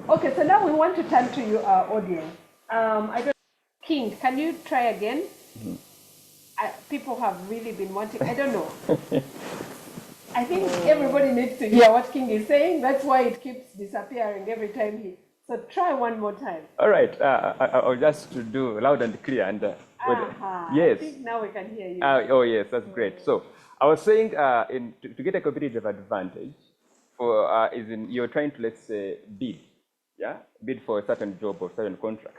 Okay, so now we want to turn to you, our audience. I don't. King, can you try again? People have really been wanting. I don't know. I think everybody needs to hear what King is saying. That's why it keeps disappearing every time he. So try one more time. All right. I'll just do loud and clear. And yes. I think now we can hear you. Oh yes, that's great. So I was saying, to get a competitive advantage, you're trying to, let's say, bid for a certain job or certain contract.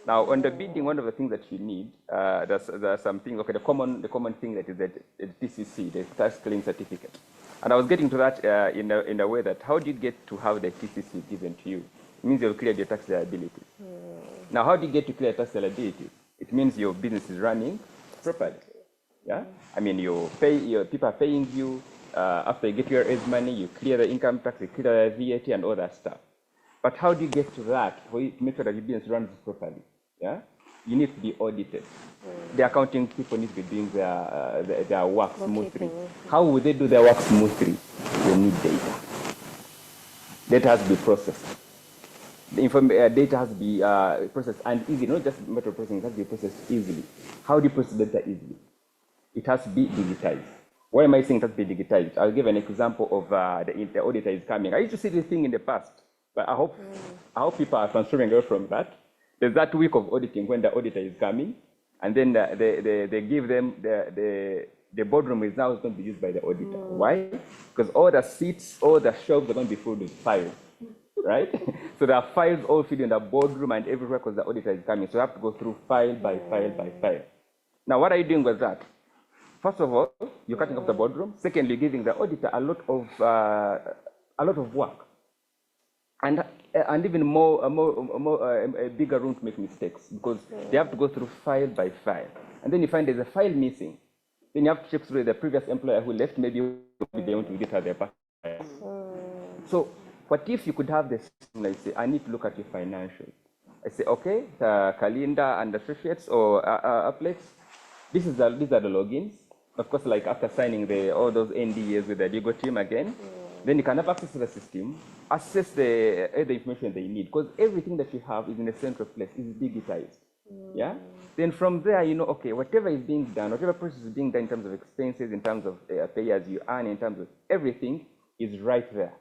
Now, on the bidding, one of the things that you need, there's something. Okay, the common thing that is the TCC, the tax claim certificate. And I was getting to that in a way that how do you get to have the TCC given to you? It means you've cleared your tax liability. Now, how do you get to clear tax liability? It means your business is running properly. Yeah, I mean, people are paying you. After you get your raise money, you clear the income tax, you clear the VAT, and all that stuff. But how do you get to that for you to make sure that your business runs properly? Yeah, you need to be audited. The accounting people need to be doing their work smoothly. How would they do their work smoothly? They need data. Data has to be processed. The data has to be processed and easy, not just a matter of processing, it has to be processed easily. How do you process data easily? It has to be digitized. Why am I saying it has to be digitized? I'll give an example of the auditor is coming. I used to see this thing in the past, but I hope people are transferring away from that. There's that week of auditing when the auditor is coming, and then they give them the boardroom is now going to be used by the auditor. Why? Because all the seats, all the shelves are going to be filled with files, right? So there are files all filled in the boardroom and everywhere because the auditor is coming. So you have to go through file by file by file. Now, what are you doing with that? First of all, you're cutting off the boardroom. Secondly, you're giving the auditor a lot of work, and even a bigger room to make mistakes because they have to go through file by file, and then you find there's a file missing. Then you have to check through the previous employer who left. Maybe they want to get her their file. So, what if you could have the system like say, I need to look at your financials. I say, okay, Kalinda and Associates or Aplex. These are the logins. Of course, like after signing all those NDAs with the legal team again, then you can have access to the system, access the information they need, because everything that you have is in a central place, is digitized. Yeah? Then from there, okay, whatever is being done, whatever process is being done in terms of expenses, in terms of pay as you earn, in terms of everything is right there.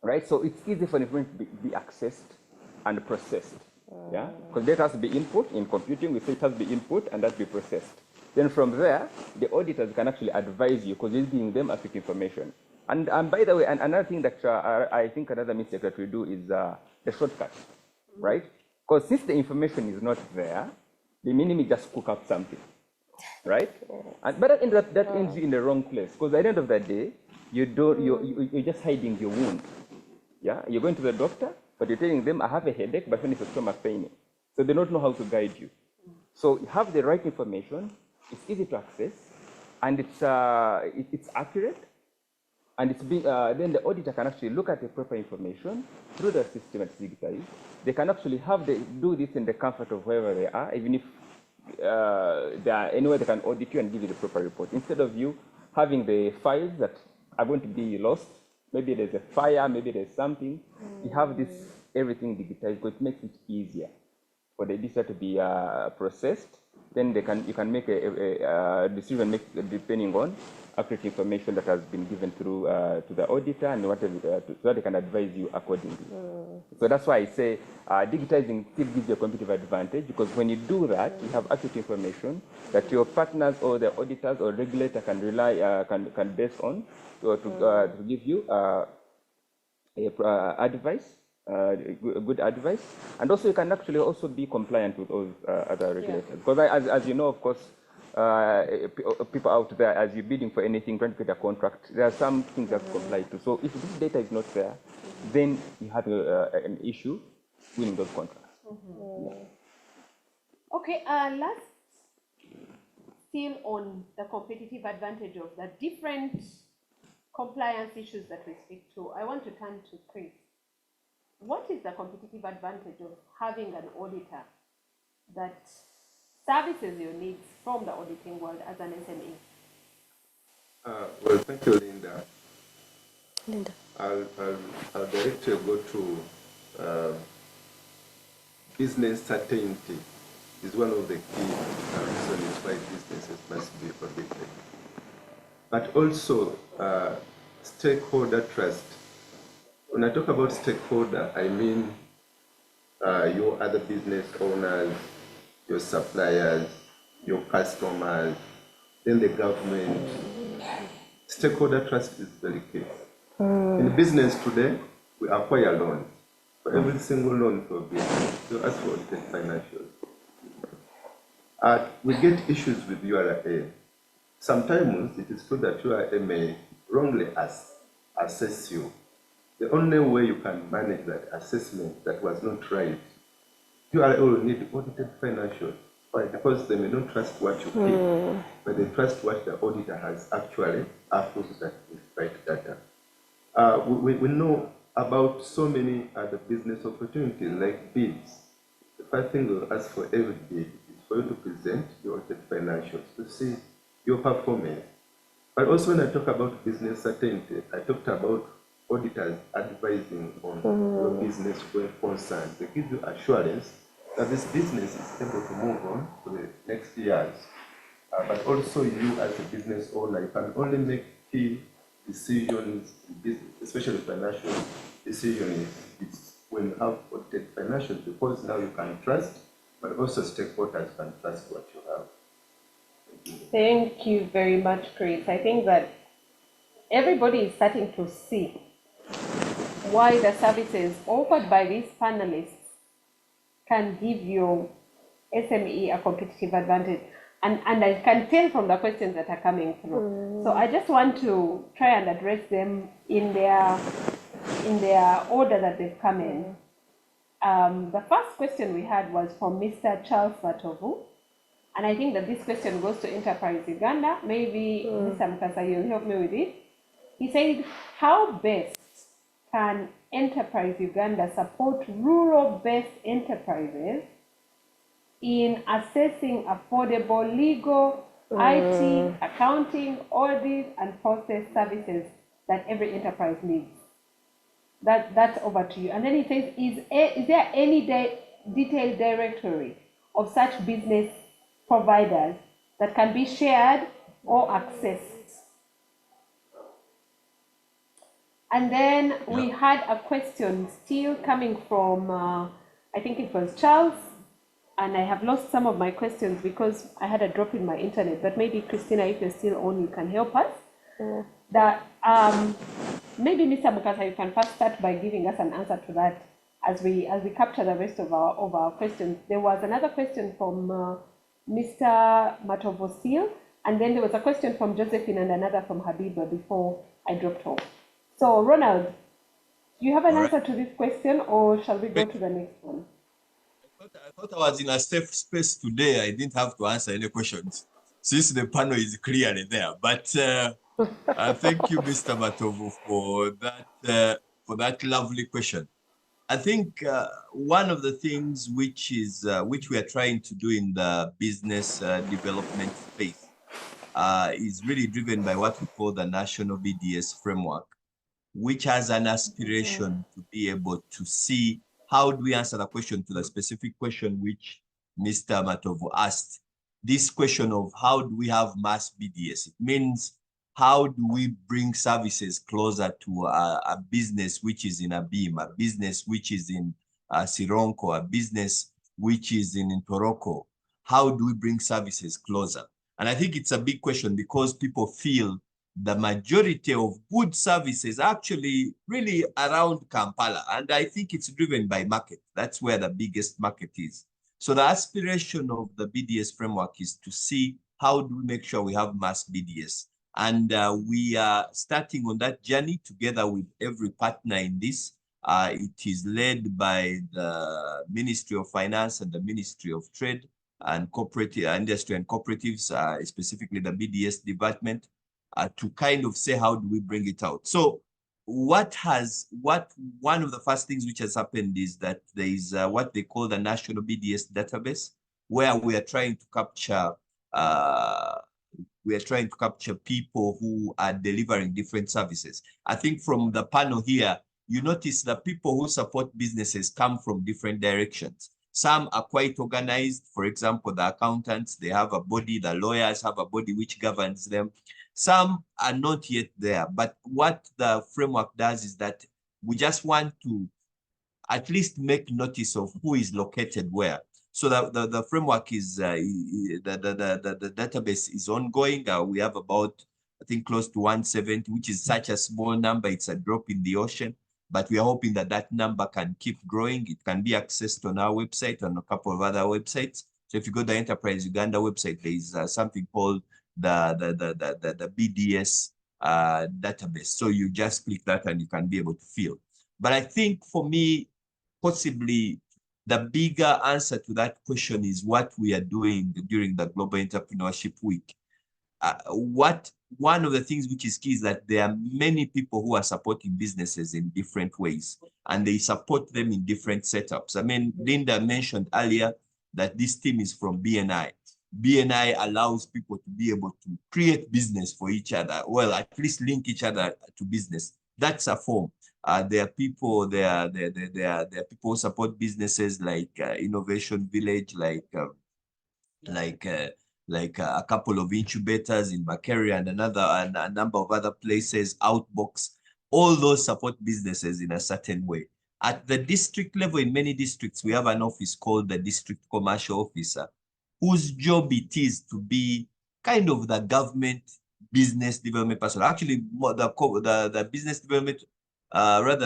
Right? So it's easy for information to be accessed and processed. Yeah? Because data has to be input. In computing, we say it has to be input and that be processed. Then from there, the auditors can actually advise you because you're giving them accurate information. And by the way, another thing that I think another mistake that we do is the shortcut, right? Because since the information is not there, the minimum just cook up something, right? But that ends you in the wrong place because at the end of the day, you're just hiding your wound. Yeah, you're going to the doctor, but you're telling them, I have a headache, but when it's a stomach pain. So they don't know how to guide you. So you have the right information, it's easy to access, and it's accurate, and it's then the auditor can actually look at the proper information through the system at digitized. They can actually do this in the comfort of wherever they are, even if they are anywhere they can audit you and give you the proper report. Instead of you having the files that are going to be lost, maybe there's a fire, maybe there's something. You have everything digitized, because it makes it easier for the data to be processed. Then you can make a decision depending on accurate information that has been given through to the auditor and whatever, so that they can advise you accordingly. So that's why I say digitizing still gives you a competitive advantage, because when you do that, you have accurate information that your partners or the auditors or regulator can rely can base on to give you advice good advice. And also you can actually also be compliant with all other regulators. Because as you know, of course, people out there, as you're bidding for anything, trying to get a contract, there are some things that comply to. So if this data is not there, then you have an issue winning those contracts. Okay, last, still on the competitive advantage of the different compliance issues that we speak to, I want to turn to Chris. What is the competitive advantage of having an auditor that services your needs from the auditing world as an SME? Well, thank you, Linda. Linda. I'll directly go to business certainty is one of the key reasons why businesses must be audited. But also stakeholder trust. When I talk about stakeholder, I mean your other business owners, your suppliers, your customers, then the government. Stakeholder trust is very key. In business today, we acquire loans. For every single loan for business, you ask for audited financials. We get issues with URA. Sometimes it is true that URA may wrongly assess you. The only way you can manage that assessment that was not right, URA will need audited financials. Why? Because they may not trust what you give, but they trust what the auditor has actually approved that is right data. We know about so many other business opportunities like bids. The first thing we'll ask for every bid is for you to present your audited financials to see your performance. But also when I talk about business certainty, I talked about auditors advising on your business going concern. They give you assurance that this business is able to move on to the next years. But also you as a business owner, you can only make key decisions in business, especially financial decisions, it's when you have audited financials, because now you can trust, but also stakeholders can trust what you have. Thank you very much, Chris. I think that everybody is starting to see why the services offered by these panelists can give you SME a competitive advantage. And I can tell from the questions that are coming through. So I just want to try and address them in their order that they've come in. The first question we had was from Mr. Charles Matovu. And I think that this question goes to Enterprise Uganda. Maybe Mr. Mukasa, you'll help me with it. He said, how best can Enterprise Uganda support rural-based enterprises in assessing affordable legal, IT, accounting, audit, and process services that every enterprise needs? That's over to you. And then he says, is there any detailed directory of such business providers that can be shared or accessed? And then we had a question still coming from, I think it was Charles, and I have lost some of my questions because I had a drop in my internet, but maybe Christina, if you're still on, you can help us. Maybe Mr. Mukasa, you can first start by giving us an answer to that as we capture the rest of our questions. There was another question from Mr. Matovo still, and then there was a question from Josephine and another from Habiba before I dropped off. So Ronald, do you have an answer to this question, or shall we go to the next one? I thought I was in a safe space today. I didn't have to answer any questions since the panel is clearly there. But thank you, Mr. Matovo, for that lovely question. I think one of the things which we are trying to do in the business development space is really driven by what we call the National BDS framework, which has an aspiration to be able to see how do we answer the question to the specific question which Mr. Matovo asked. This question of how do we have mass BDS? It means how do we bring services closer to a business which is in a beam, a business which is in Sironko, a business which is in Toroko? How do we bring services closer? And I think it's a big question because people feel the majority of good services actually really around Kampala. And I think it's driven by market. That's where the biggest market is. So the aspiration of the BDS framework is to see how do we make sure we have mass BDS. And we are starting on that journey together with every partner in this. It is led by the Ministry of Finance and the Ministry of Trade and Corporate Industry and Cooperatives, specifically the BDS department, to kind of say how do we bring it out. So one of the first things which has happened is that there is what they call the National BDS database, where we are trying to capture people who are delivering different services. I think from the panel here, you notice that people who support businesses come from different directions. Some are quite organized. For example, the accountants, they have a body, the lawyers have a body which governs them. Some are not yet there, but what the framework does is that we just want to at least make notice of who is located where. So the framework is, the database is ongoing. We have about, I think, close to 170, which is such a small number. It's a drop in the ocean, but we are hoping that that number can keep growing. It can be accessed on our website and a couple of other websites. So if you go to the Enterprise Uganda website, there is something called the BDS database. So you just click that and you can be able to fill. But I think for me, possibly the bigger answer to that question is what we are doing during the Global Entrepreneurship Week. One of the things which is key is that there are many people who are supporting businesses in different ways, and they support them in different setups. I mean, Linda mentioned earlier that this team is from BNI. BNI allows people to be able to create business for each other, well, at least link each other to business. That's a form. There are people who support businesses like Innovation Village, like a couple of incubators in Makerere and a number of other places, Outbox. All those support businesses in a certain way. At the district level, in many districts, we have an office called the District Commercial Officer, whose job it is to be kind of the government business development person. Actually, the business development,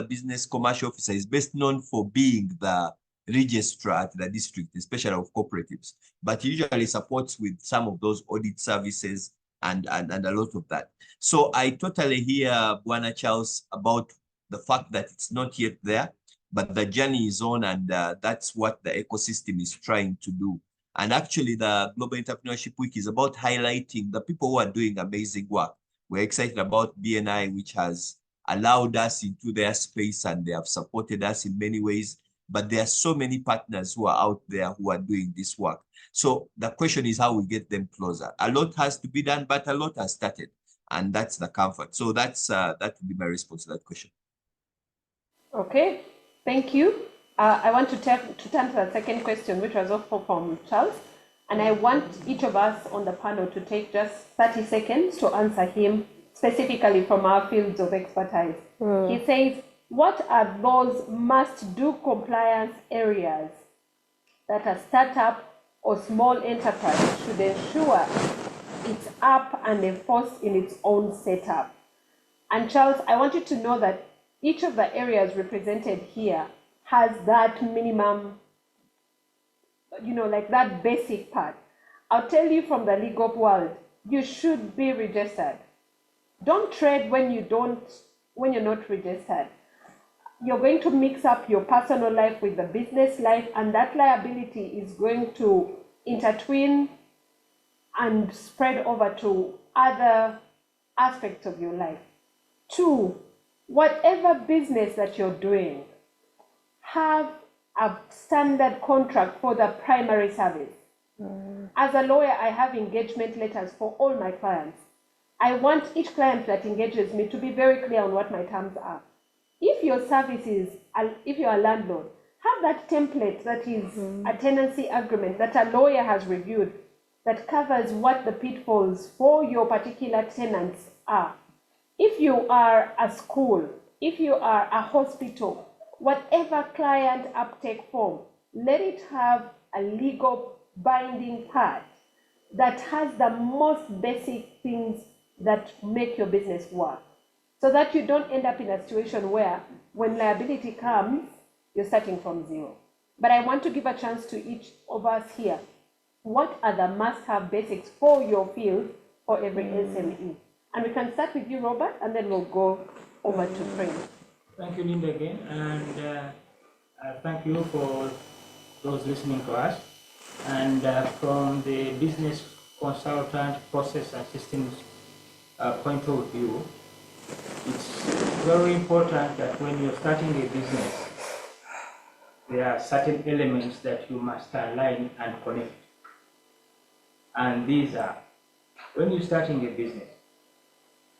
business commercial officer is best known for being the registrar at the district, especially of cooperatives, but he usually supports with some of those audit services and a lot of that. So I totally hear Bwana Charles about the fact that it's not yet there, but the journey is on, and that's what the ecosystem is trying to do. And actually, the Global Entrepreneurship Week is about highlighting the people who are doing amazing work. We're excited about BNI, which has allowed us into their space, and they have supported us in many ways. But there are so many partners who are out there who are doing this work. So the question is how we get them closer. A lot has to be done, but a lot has started, and that's the comfort. So that would be my response to that question. Okay, thank you. I want to turn to the second question, which was also from Charles. And I want each of us on the panel to take just 30 seconds to answer him specifically from our fields of expertise. He says, what are those must-do compliance areas that a startup or small enterprise should ensure it's up and enforced in its own setup? And Charles, I want you to know that each of the areas represented here has that minimum, like that basic part. I'll tell you from the legal world, you should be registered. Don't trade when you're not registered. You're going to mix up your personal life with the business life, and that liability is going to intertwine and spread over to other aspects of your life. 2, whatever business that you're doing, have a standard contract for the primary service. As a lawyer, I have engagement letters for all my clients. I want each client that engages me to be very clear on what my terms are. If your service is, if you're a landlord, have that template that is a tenancy agreement that a lawyer has reviewed that covers what the pitfalls for your particular tenants are. If you are a school, if you are a hospital, whatever client uptake form, let it have a legal binding part that has the most basic things that make your business work, so that you don't end up in a situation where when liability comes, you're starting from zero. But I want to give a chance to each of us here. What are the must-have basics for your field for every SME? And we can start with you, Robert, and then we'll go over to Pream. Thank you, Linda, again, and thank you for those listening to us. And from the business consultant process and systems point of view, it's very important that when you're starting a business, there are certain elements that you must align and connect. And these are, when you're starting a business,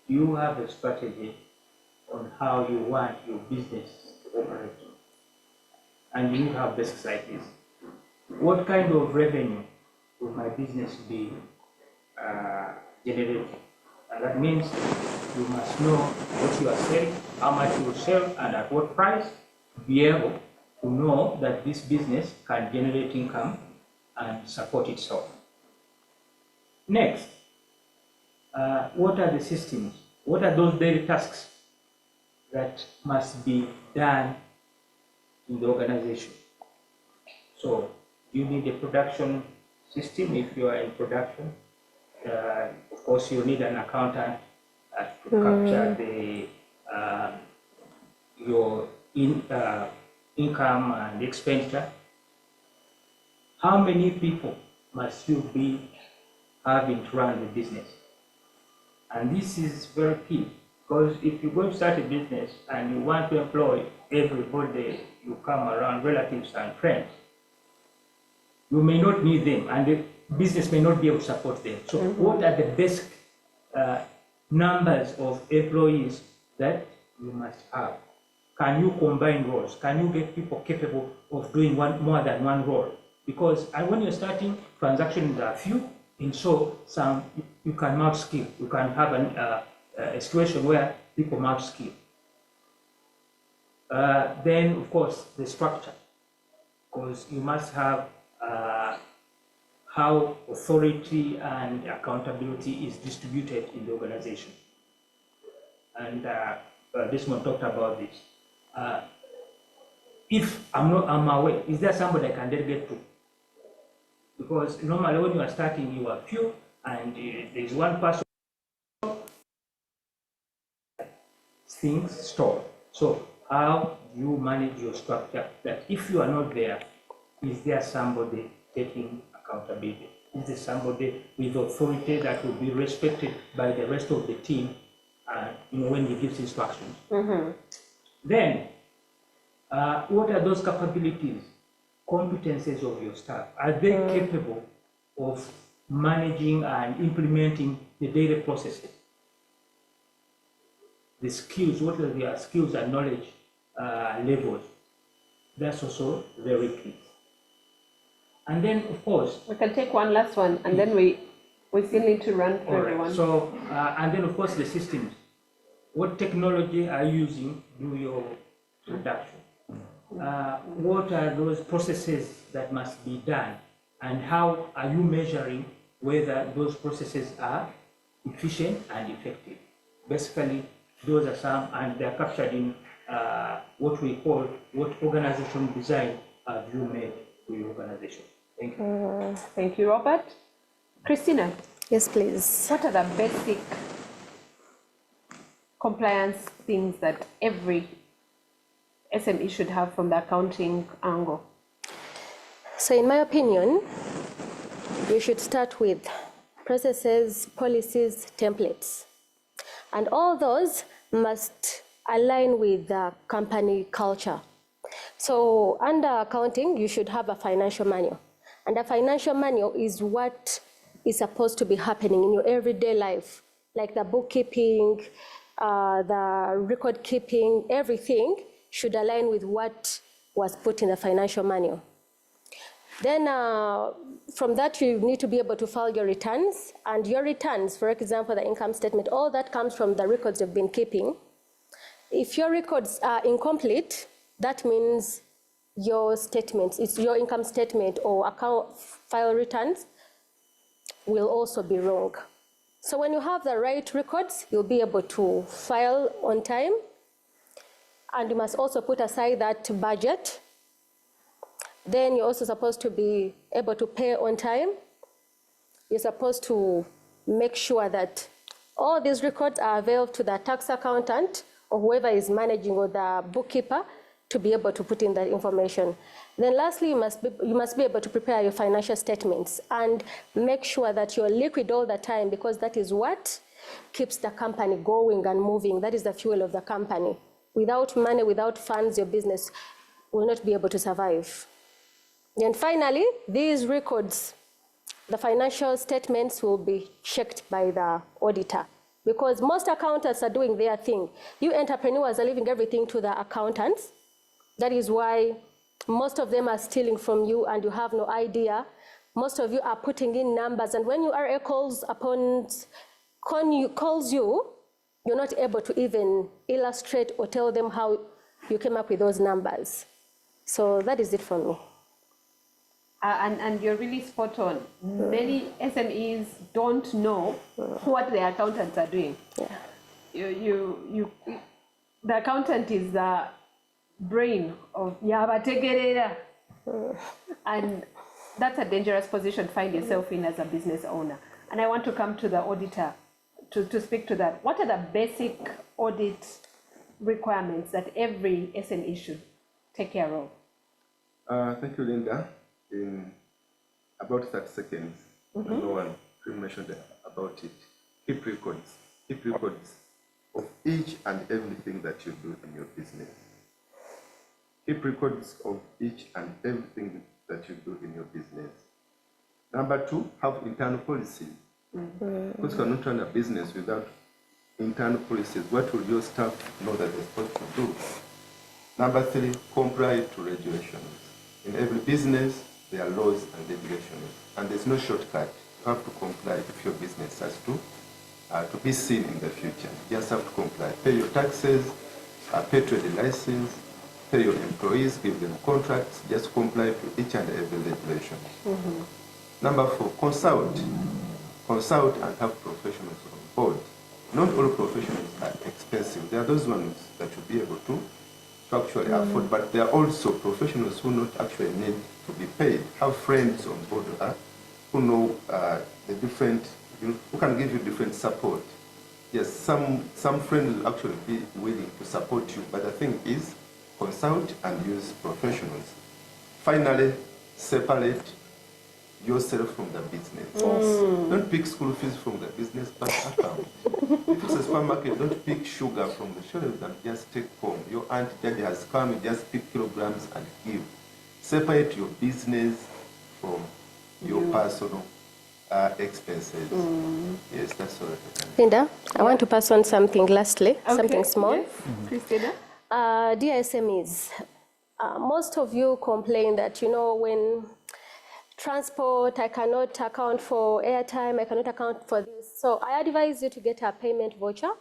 you have a strategy on how you want your business to operate. And you have basics like this. What kind of revenue will my business be generating? And that means you must know what you are selling, how much you will sell, and at what price, to be able to know that this business can generate income and support itself. Next, what are the systems? What are those daily tasks that must be done in the organization? So you need a production system if you are in production. Of course, you need an accountant to capture the your income and expenditure. How many people must you be having to run the business? And this is very key, because if you're going to start a business and you want to employ everybody you come around, relatives and friends, you may not need them, and the business may not be able to support them. So what are the basic numbers of employees that you must have? Can you combine roles? Can you get people capable of doing more than one role? Because when you're starting, transactions are few, and so you can multi-skill. You can have a situation where people multi-skill. Then, of course, the structure, because you must have how authority and accountability is distributed in the organization. And Desmon talked about this. If I'm aware, is there somebody I can delegate to? Because normally when you are starting, you are few, and there's one person, things stall. So how do you manage your structure that if you are not there, is there somebody taking accountability? Is there somebody with authority that will be respected by the rest of the team when he gives instructions? Then, what are those capabilities, competences of your staff? Are they capable of managing and implementing the daily processes? The skills, what are their skills and knowledge levels? That's also very key. And then, of course, we can take one last one, and then we still need to run through everyone. So, and then, of course, the systems. What technology are you using to do your production? What are those processes that must be done? And how are you measuring whether those processes are efficient and effective? Basically, those are some, and they're captured in what we call, what organizational design have you made for your organization? Thank you. Thank you, Robert. Christina. Yes, please. What are the basic compliance things that every SME should have from the accounting angle? So in my opinion, we should start with processes, policies, templates. And all those must align with the company culture. So under accounting, you should have a financial manual. And a financial manual is what is supposed to be happening in your everyday life, like the bookkeeping, the record keeping, everything should align with what was put in the financial manual. Then from that, you need to be able to file your returns. And your returns, for example, the income statement, all that comes from the records you've been keeping. If your records are incomplete, that means your statements, it's your income statement or account file returns will also be wrong. So when you have the right records, you'll be able to file on time. And you must also put aside that budget. Then you're also supposed to be able to pay on time. You're supposed to make sure that all these records are available to the tax accountant or whoever is managing, or the bookkeeper, to be able to put in that information. Then lastly, you must be able to prepare your financial statements and make sure that you're liquid all the time, because that is what keeps the company going and moving. That is the fuel of the company. Without money, without funds, your business will not be able to survive. And finally, these records, the financial statements, will be checked by the auditor, because most accountants are doing their thing. You entrepreneurs are leaving everything to the accountants. That is why most of them are stealing from you and you have no idea. Most of you are putting in numbers, and when your RA calls you, you're not able to even illustrate or tell them how you came up with those numbers. So that is it for me. And you're really spot on. Many SMEs don't know what the accountants are doing. Yeah. The accountant is the brain of Yabategerera. And that's a dangerous position to find yourself in as a business owner. And I want to come to the auditor to speak to that. What are the basic audit requirements that every SME should take care of? Thank you, Linda. In about 30 seconds, no one mentioned about it. Keep records of each and everything that you do in your business. Keep records of each and everything that you do in your business. Number 2, have internal policies. Because you cannot run a business without internal policies. What will your staff know that they're supposed to do? Number 3, comply to regulations. In every business, there are laws and regulations, and there's no shortcut. You have to comply if your business has to be seen in the future. You just have to comply. Pay your taxes, pay trade license, pay your employees, give them contracts, just comply to each and every regulation. Number 4, consult and have professionals on board. Not all professionals are expensive. There are those ones that you'll be able to actually afford, but there are also professionals who not actually need to be paid. Have friends on board who know the different, who can give you different support. Yes, some friends will actually be willing to support you, but the thing is, consult and use professionals. Finally, separate yourself from the business. Don't pick school fees from the business bank account. If it's a supermarket, don't pick sugar from the shelves and just take home. Your aunt daddy has come, you just pick kilograms and give. Separate your business from your personal expenses. Yes, that's all I can. Linda, I want to pass on something lastly, something small. Yes. Christina? Dear SMEs, most of you complain that, when transport, I cannot account for airtime, I cannot account for this. So I advise you to get a payment voucher.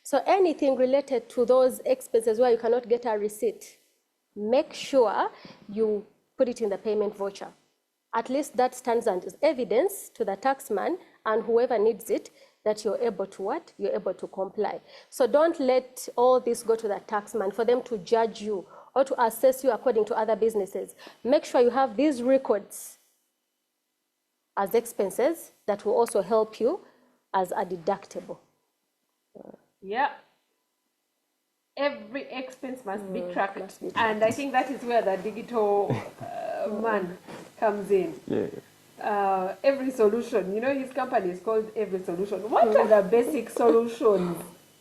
So anything related to those expenses where you cannot get a receipt, make sure you put it in the payment voucher. At least that stands as evidence to the taxman and whoever needs it that you're able to what? You're able to comply. So don't let all this go to the taxman for them to judge you or to assess you according to other businesses. Make sure you have these records as expenses that will also help you as a deductible. Yeah. Every expense must be tracked. And I think that is where the digital man comes in. Yeah. Every solution, his company is called Every Solution. What are the basic solutions?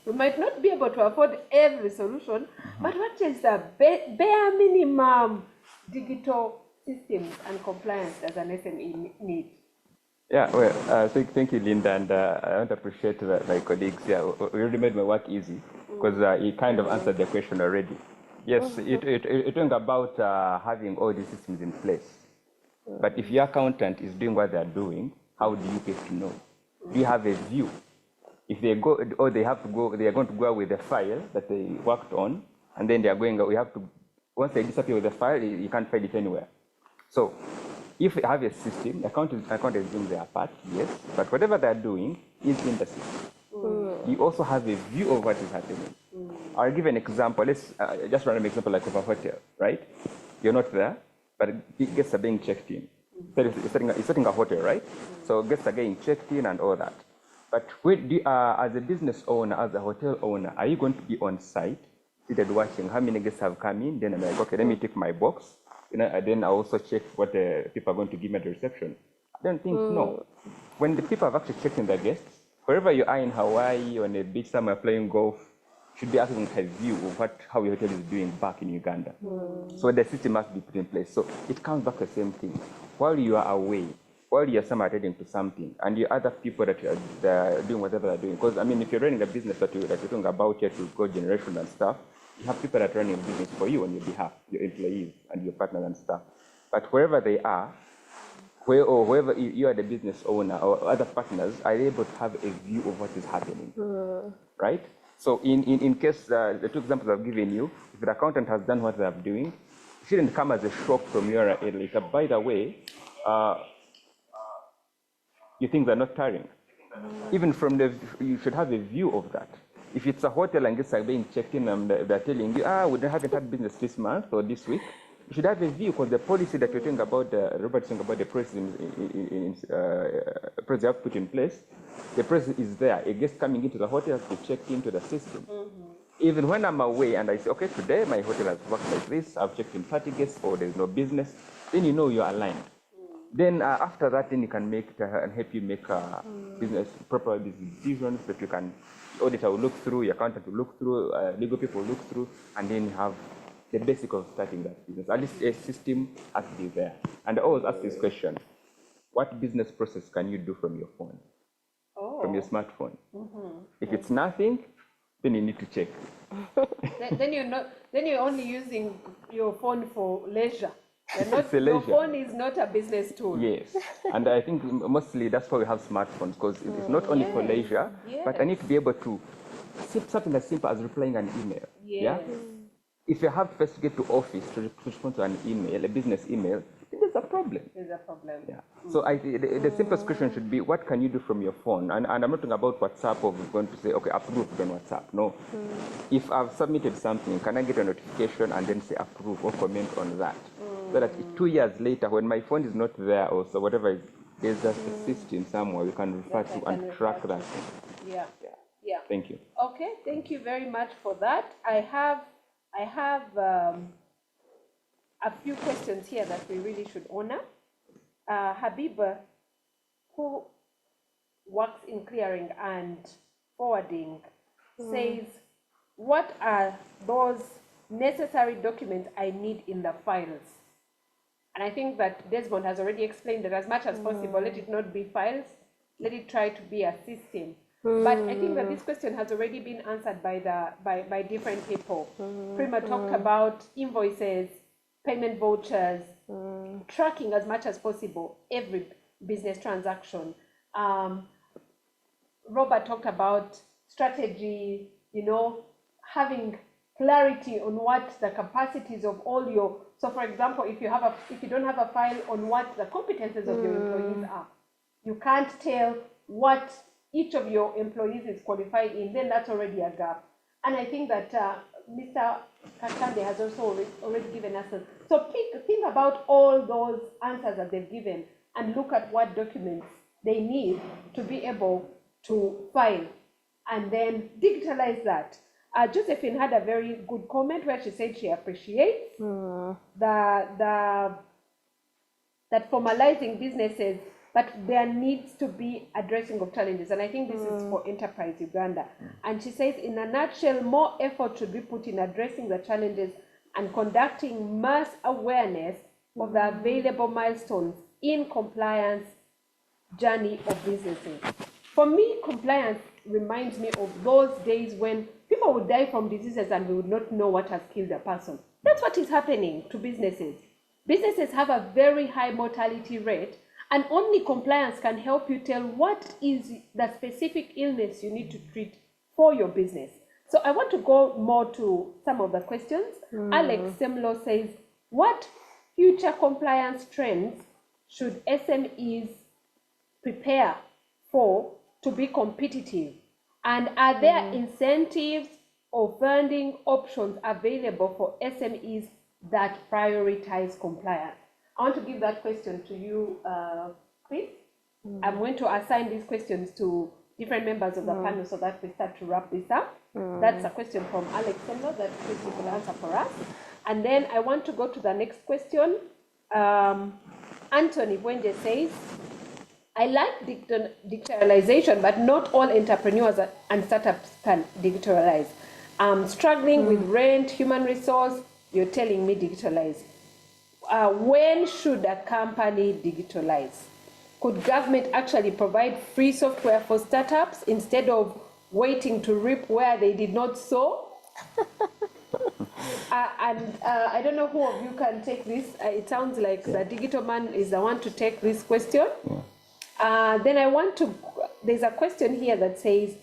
We might not be able to afford every solution, but what is the bare minimum digital systems and compliance as an SME need? Yeah, well, thank you, Linda, and I want to appreciate my colleagues here. You really made my work easy because he kind of answered the question already. Yes, it's talking about having all these systems in place. But if your accountant is doing what they're doing, how do you get to know? Do you have a view? If they go, or they have to go, they are going to go with the file that they worked on, and then they are going, we have to, once they disappear with the file, you can't find it anywhere. So If you have a system, accountant is doing their part, yes, but whatever they're doing is in the system. You also have a view of what is happening. I'll give an example. Let's just run an example like of a hotel, right? You're not there, but guests are being checked in. So you're setting a hotel, right? So guests are getting checked in and all that. But as a business owner, as a hotel owner, are you going to be on site, seated watching how many guests have come in? Then I'm like, okay, let me take my box. And then I also check what the people are going to give me at the reception. I don't think, no. When the people have actually checked in their guests, wherever you are in Hawaii, on a beach somewhere playing golf, should be having a view of how your hotel is doing back in Uganda. So the system must be put in place. So it comes back to the same thing. While you are away, while you're somewhere attending to something, and the other people that are doing whatever they're doing, because I mean, if you're running a business that you're talking about here to go generation and stuff, you have people that are running a business for you on your behalf, your employees and your partners and stuff. But wherever they are, wherever you are the business owner or other partners are able to have a view of what is happening, right? So in case, the two examples I've given you, if the accountant has done what they're doing, it shouldn't come as a shock from your later. By the way, you think they're not tiring. Even from you should have a view of that. If it's a hotel and guests are being checked in and they're telling you, we haven't had business this month or this week, you should have a view, because the policy that you're talking about, Robert's talking about the president have put in place, the president is there. A guest coming into the hotel has to check into the system. Even when I'm away and I say, okay, today my hotel has worked like this, I've checked in 30 guests or there's no business, then you know you're aligned. Then after that, then you can make and help you make proper business decisions that you can, the auditor will look through, your accountant will look through, legal people will look through, and then you have the basic of starting that business. At least a system has to be there. And I always ask this question: what business process can you do from your phone, from your smartphone? If it's nothing, then you need to check. Then you're only using your phone for leisure. It's a leisure. Your phone is not a business tool. Yes, and I think mostly that's why we have smartphones, because it's not only for leisure, but I need to be able to something as simple as replying an email. Yeah. If you have first to get to office to respond to an email, a business email, then there's a problem. There's a problem. Yeah. So the simplest question should be, what can you do from your phone? And I'm not talking about WhatsApp or going to say, okay, approve on WhatsApp. No. If I've submitted something, can I get a notification and then say approve or comment on that? So that 2 years later, when my phone is not there or so whatever, there's just a system somewhere we can refer to and track that. Yeah. Thank you. Okay, thank you very much for that. I have a few questions here that we really should honor. Habiba, who works in clearing and forwarding, says, what are those necessary documents I need in the files? And I think that Desmond has already explained that as much as possible, let it not be files, let it try to be a system. But I think that this question has already been answered by different people. Pream talked about invoices, payment vouchers, tracking as much as possible every business transaction. Robert talked about strategy, having clarity on what the capacities of all your. So, for example, if you don't have a file on what the competences of your employees are, you can't tell what each of your employees is qualified in, then that's already a gap. And I think that Mr. Kakande has also already given us a. So think about all those answers that they've given and look at what documents they need to be able to file and then digitalize that. Josephine had a very good comment where she said she appreciates that formalizing businesses, but there needs to be addressing of challenges. And I think this is for Enterprise Uganda. And she says, in a nutshell, more effort should be put in addressing the challenges and conducting mass awareness of the available milestones in compliance journey of businesses. For me, compliance reminds me of those days when people would die from diseases and we would not know what has killed a person. That's what is happening to businesses. Businesses have a very high mortality rate, and only compliance can help you tell what is the specific illness you need to treat for your business. So I want to go more to some of the questions. Alex Semlo says, what future compliance trends should SMEs prepare for to be competitive? And are there incentives or funding options available for SMEs that prioritize compliance? I want to give that question to you, Chris. I'm going to assign these questions to different members of the panel so that we start to wrap this up. That's a question from Alexander that Chris will answer for us. And then I want to go to the next question. Anthony Wenje says, I like digitalization, but not all entrepreneurs and startups can digitalize. I'm struggling with rent, human resource, you're telling me digitalize. When should a company digitalize? Could government actually provide free software for startups instead of waiting to reap where they did not sow? I don't know who of you can take this. It sounds like the digital man is the one to take this question. Then I want to, there's a question here that says,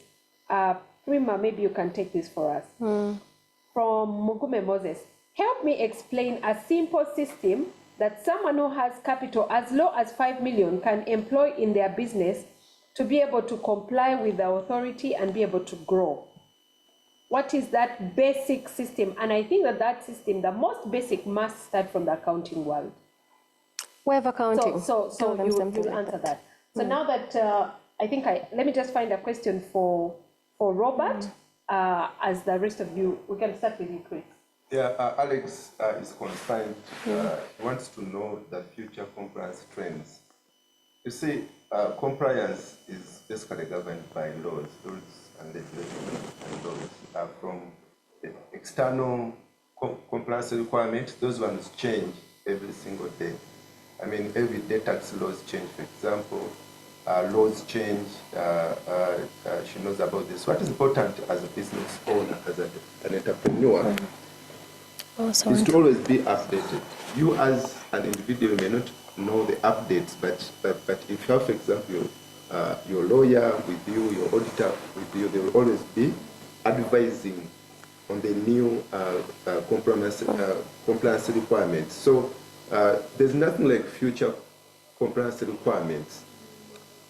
Pream, maybe you can take this for us. From Mugume Moses, help me explain a simple system that someone who has capital as low as 5 million can employ in their business to be able to comply with the authority and be able to grow. What is that basic system? And I think that system, the most basic, must start from the accounting world. We have accounting. So you answer that. So now that I think let me just find a question for Robert, as the rest of you, we can start with you, Chris. Yeah, Alex is concerned, he wants to know the future compliance trends. You see, compliance is basically governed by laws and legislation and laws. From the external compliance requirements, those ones change every single day. I mean, every day tax laws change, for example, laws change, she knows about this. What is important as a business owner, as an entrepreneur, is to always be updated. You as an individual may not know the updates, but if you have, for example, your lawyer with you, your auditor with you, they will always be advising on the new compliance requirements. So there's nothing like future compliance requirements.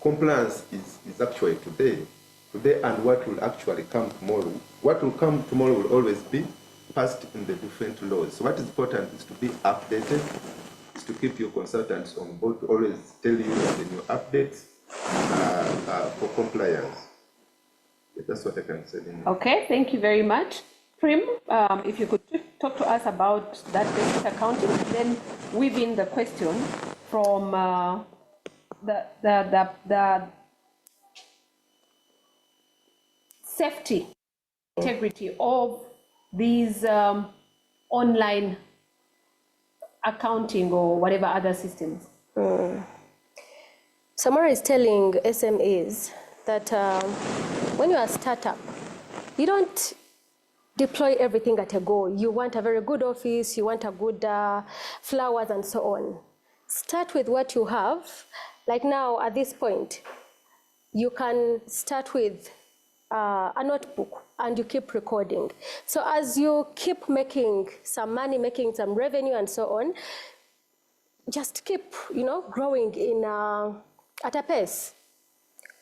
Compliance is actually today, and what will actually come tomorrow. What will come tomorrow will always be passed in the different laws. So what is important is to be updated, is to keep your consultants on board, to always tell you the new updates for compliance. That's what I can say. Okay, thank you very much. Pream, if you could talk to us about that basic accounting, and then weave in the question from the safety, integrity of these online accounting or whatever other systems. Samara is telling SMEs that when you're a startup, you don't deploy everything at a go. You want a very good office, you want a good flowers and so on. Start with what you have. Like now, at this point, you can start with a notebook and you keep recording. So as you keep making some money, making some revenue and so on, just keep, growing at a pace.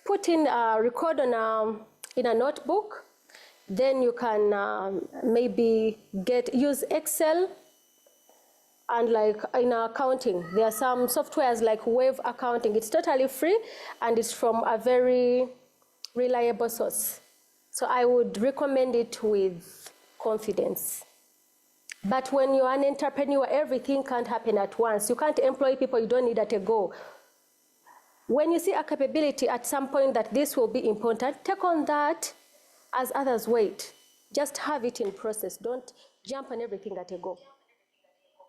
Put in record on in a notebook. Then you can maybe use Excel. And like in accounting, there are some softwares like Wave Accounting. It's totally free and it's from a very reliable source. So I would recommend it with confidence. But when you're an entrepreneur, everything can't happen at once. You can't employ people you don't need at a go. When you see a capability at some point that this will be important, take on that as others wait. Just have it in process. Don't jump on everything at a go.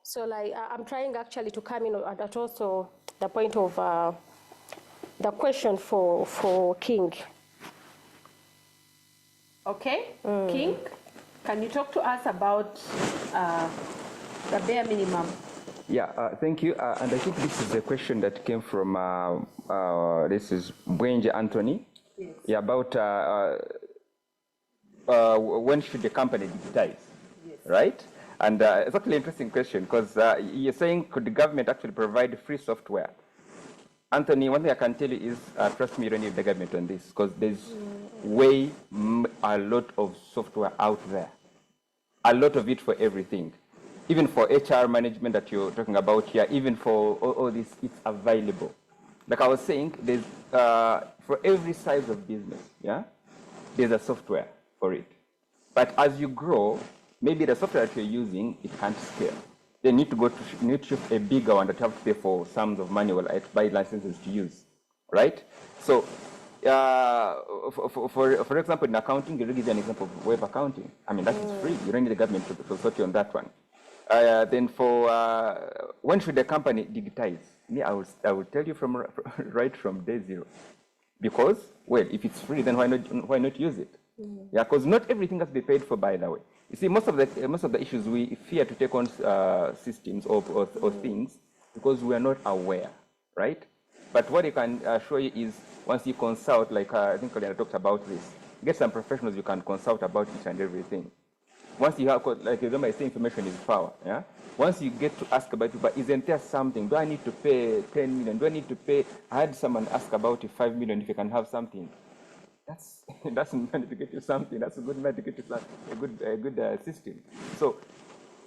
So like, I'm trying actually to come in at also the point of the question for King. Okay, King, can you talk to us about the bare minimum? Yeah, thank you. And I think this is a question that came from, this is Bwenje Anthony. Yes. Yeah, about when should the company digitize, yes, right? And it's actually an interesting question because you're saying, could the government actually provide free software Anthony, one thing I can tell you is, trust me, you don't need the government on this, because there's way a lot of software out there, a lot of it for everything. Even for HR management that you're talking about here, even for all this, it's available. Like I was saying, there's for every size of business, yeah, there's a software for it. But as you grow, maybe the software that you're using, it can't scale. They need to go to shift a bigger one that you have to pay for sums of money or like buy licenses to use, right? So, for example, in accounting, I'll give you an example of web accounting. I mean, that is free. You don't need the government to sort you on that one. Then for when should the company digitize? Me, I will tell you from right from day zero, because well, if it's free, then why not use it? Yeah, because not everything has to be paid for. By the way, you see, most of the issues we fear to take on systems or things because we are not aware, right? But what I can assure you is once you consult, like I think Alinda talked about this, get some professionals you can consult about each and everything. Once you have, like remember, I say information is power, yeah? Once you get to ask about it, but isn't there something? Do I need to pay 10 million? Do I need to pay? I had someone ask about 5 million if you can have something. That's money to get you something. That's a good money to get you a good system. So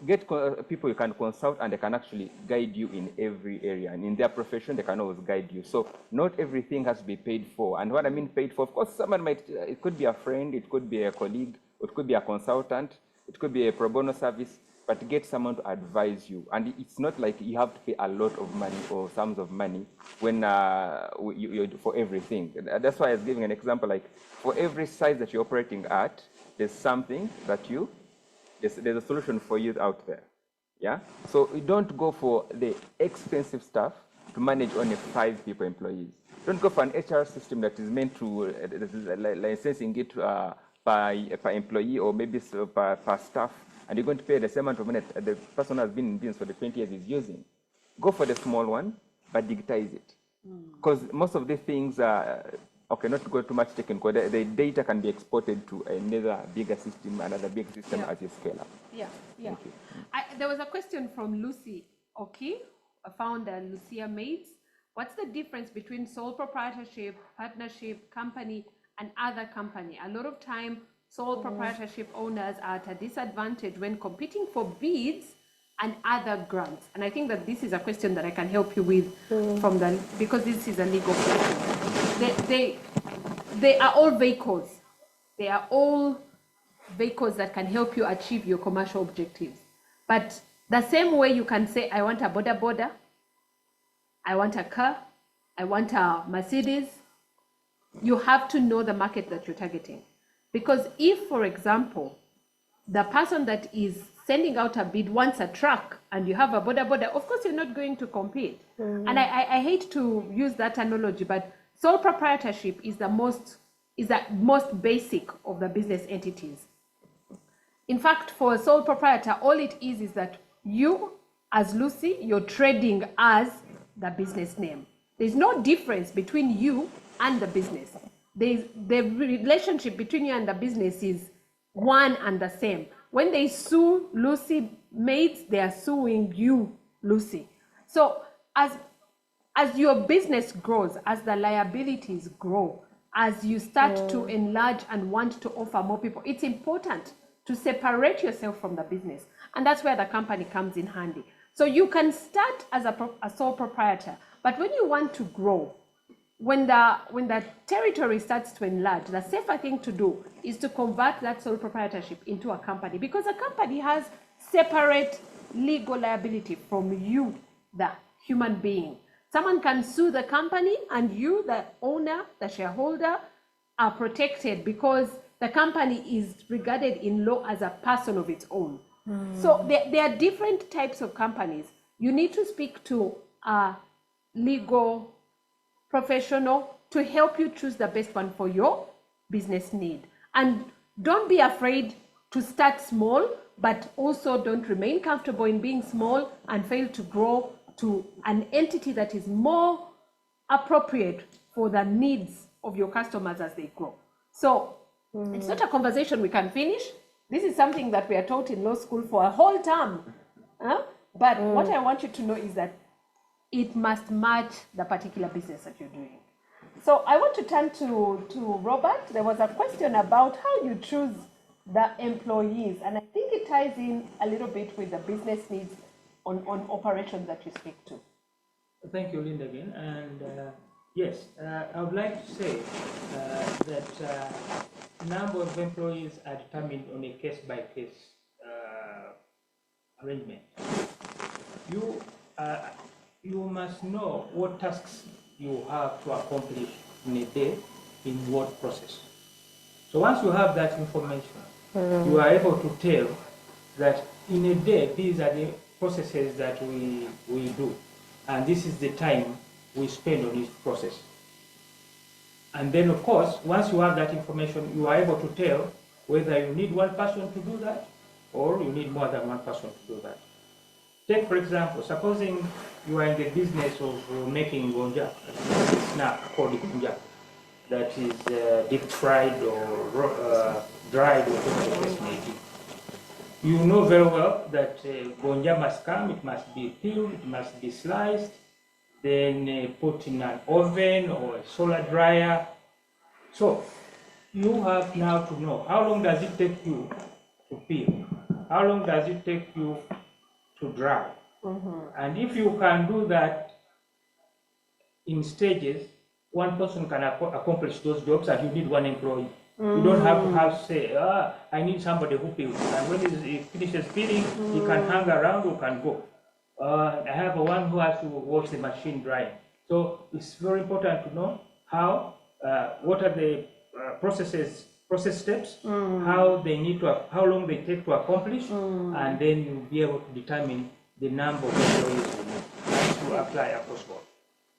get people you can consult and they can actually guide you in every area. And in their profession, they can always guide you. So not everything has to be paid for. And what I mean paid for, of course, someone might, it could be a friend, it could be a colleague, it could be a consultant, it could be a pro bono service, but get someone to advise you. And it's not like you have to pay a lot of money or sums of money when for everything. That's why I was giving an example, like for every size that you're operating at, there's something that there's a solution for you out there. Yeah? So you don't go for the expensive stuff to manage only 5 people employees. Don't go for an HR system that is meant to licensing it per employee or maybe per staff, and you're going to pay the same amount of money the person who has been in business for the 20 years is using. Go for the small one, but digitize it. Because most of the things are, okay, not to go too much technical, the data can be exported to another bigger system, another big system as you scale up. Yeah. There was a question from Lucy Oki, a founder, Lucia Mates. What's the difference between sole proprietorship, partnership, company, and other company? A lot of time, sole proprietorship owners are at a disadvantage when competing for bids and other grants. And I think that this is a question that I can help you with because this is a legal question. They are all vehicles. They are all vehicles that can help you achieve your commercial objectives. But the same way you can say, I want a border, I want a car, I want a Mercedes, you have to know the market that you're targeting. Because if, for example, the person that is sending out a bid wants a truck and you have a border, of course you're not going to compete. And I hate to use that analogy, but sole proprietorship is the most basic of the business entities. In fact, for a sole proprietor, all it is that you, as Lucy, you're trading as the business name. There's no difference between you and the business. The relationship between you and the business is one and the same. When they sue Lucy Mates, they are suing you, Lucy. So as your business grows, as the liabilities grow, as you start to enlarge and want to offer more people, it's important to separate yourself from the business. And that's where the company comes in handy. So you can start as a sole proprietor, but when you want to grow, when the territory starts to enlarge, the safer thing to do is to convert that sole proprietorship into a company, because a company has separate legal liability from you, the human being. Someone can sue the company and you, the owner, the shareholder, are protected because the company is regarded in law as a person of its own. So there are different types of companies. You need to speak to a legal professional to help you choose the best one for your business need. And don't be afraid to start small, but also don't remain comfortable in being small and fail to grow to an entity that is more appropriate for the needs of your customers as they grow. So it's not a conversation we can finish. This is something that we are taught in law school for a whole term. But what I want you to know is that it must match the particular business that you're doing. So I want to turn to Robert. There was a question about how you choose the employees, and I think it ties in a little bit with the business needs on operations that you speak to. Thank you, Linda, again. And yes, I would like to say that number of employees are determined on a case-by-case arrangement. You must know what tasks you have to accomplish in a day, in what process. So once you have that information, you are able to tell that in a day, these are the processes that we do. And this is the time we spend on each process. And then, of course, once you have that information, you are able to tell whether you need one person to do that or you need more than one person to do that. Take, for example, supposing you are in the business of making gonja, a snack called gonja, that is deep fried or dried, whatever the case may be. You know very well that gonja must come, it must be peeled, it must be sliced, then put in an oven or a solar dryer. So you have now to know how long does it take you to peel? How long does it take you to dry? And if you can do that in stages, one person can accomplish those jobs and you need one employee. You don't have to have say, I need somebody who peels. And when he finishes peeling, he can hang around or can go. I have one who has to watch the machine drying. So it's very important to know how, what are the process steps, how long they take to accomplish, and then you'll be able to determine the number of employees you need and to apply across board.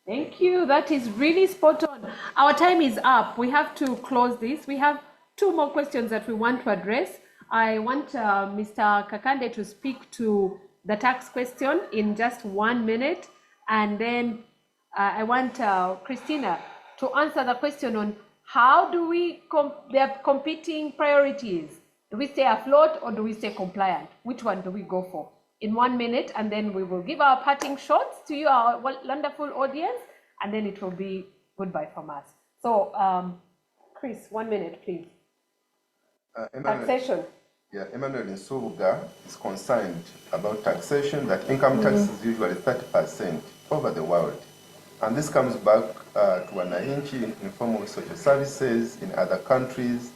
Thank you. That is really spot on. Our time is up. We have to close this. We have two more questions that we want to address. I want Mr. Kakande to speak to the tax question in just 1 minute. And then I want Christina to answer the question on how do we, there are competing priorities. Do we stay afloat or do we stay compliant? Which one do we go for? In 1 minute, and then we will give our parting shots to you, our wonderful audience, and then it will be goodbye from us. So, Chris, 1 minute, please. Taxation. Yeah, Emmanuel in Subuga is concerned about taxation, that income tax is usually 30% over the world. And this comes back to wananchi in the form of social services in other countries.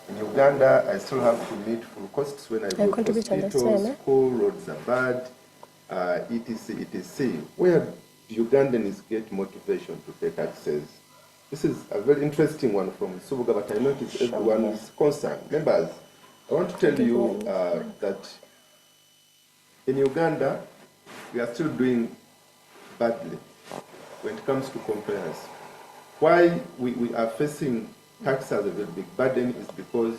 In Uganda, I still have to meet full costs when I go to hospitals, school, roads are bad, etc., etc. Where do Ugandans get motivation to pay taxes? This is a very interesting one from Subuga, but I notice everyone is concerned. Members, I want to tell you that in Uganda, we are still doing badly when it comes to compliance. Why we are facing tax as a very big burden is because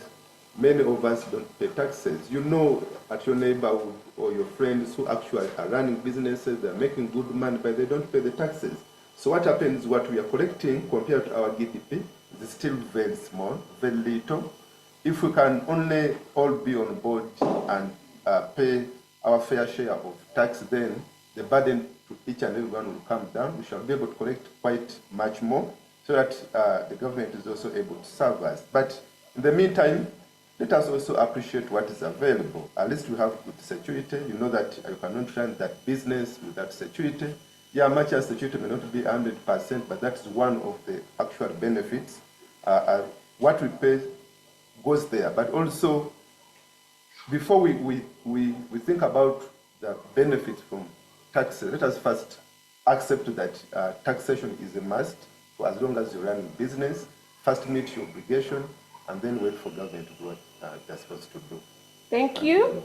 many of us don't pay taxes. You know, at your neighborhood or your friends who actually are running businesses, they're making good money, but they don't pay the taxes. So what happens, what we are collecting compared to our GDP is still very small, very little. If we can only all be on board and pay our fair share of tax, then the burden to each and everyone will come down. We shall be able to collect quite much more, so that the government is also able to serve us. But in the meantime, let us also appreciate what is available. At least we have good security. You know that you cannot run that business without security. Yeah, much as security may not be 100%, but that's one of the actual benefits. What we pay goes there. But also, before we think about the benefits from taxes, let us first accept that taxation is a must. For as long as you run a business, first meet your obligation, and then wait for government to do what they're supposed to do. Thank you.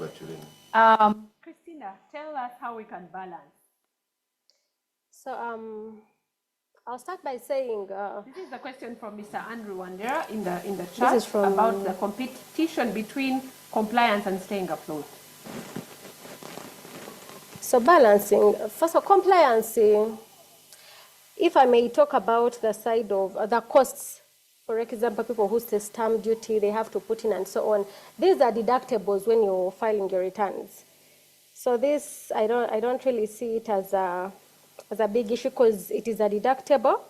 Christina, tell us how we can balance. So I'll start by saying this is a question from Mr. Andrew Wandera in the chat about the competition between compliance and staying afloat. So balancing, first of all, compliance. If I may talk about the side of the costs, for example, people who say stamp duty, they have to put in and so on. These are deductibles when you're filing your returns. So this, I don't really see it as as a big issue because it is a deductible.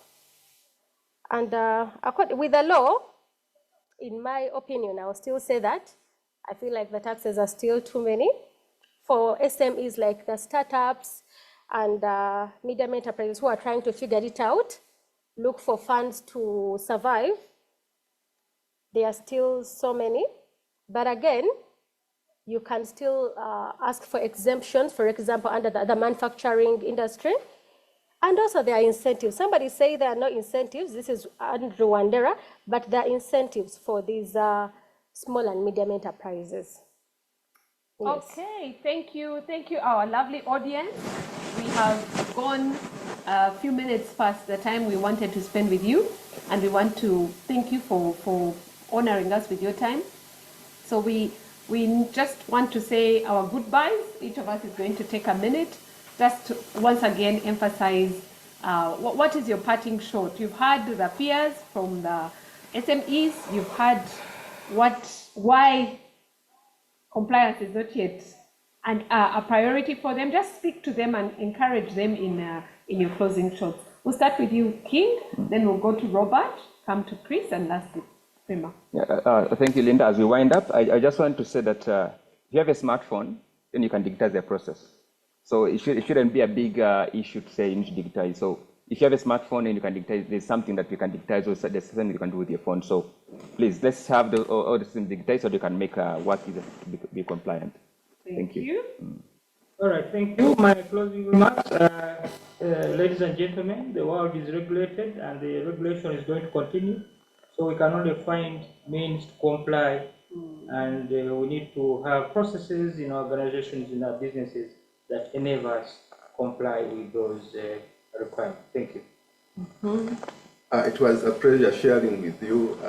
And with the law, in my opinion, I will still say that I feel like the taxes are still too many for SMEs like the startups and medium enterprises who are trying to figure it out, look for funds to survive. There are still so many, but again, you can still ask for exemptions, for example, under the manufacturing industry. And also there are incentives. Somebody say there are no incentives. This is Andrew Wandera, but there are incentives for these small and medium enterprises. Yes. Okay, thank you, our lovely audience. We have gone a few minutes past the time we wanted to spend with you, and we want to thank you for honoring us with your time. So we just want to say our goodbyes. Each of us is going to take a minute just to once again emphasize what is your parting shot. You've heard the fears from the SMEs. You've heard why compliance is not yet a priority for them. Just speak to them and encourage them in your closing shots. We'll start with you, King, then we'll go to Robert, come to Chris, and lastly, Pream. Yeah, thank you, Linda. As we wind up, I just want to say that if you have a smartphone, then you can digitize the process. So it shouldn't be a big issue to say you need to digitize. So if you have a smartphone and you can digitize, there's something that you can digitize, or there's something you can do with your phone. So please, let's have all the things digitized so you can make work easier to be compliant. Thank you. All right, thank you. My closing remarks, ladies and gentlemen, the world is regulated and the regulation is going to continue. So we can only find means to comply, and we need to have processes in our organizations, in our businesses that enable us to comply with those requirements. Thank you. It was a pleasure sharing with you,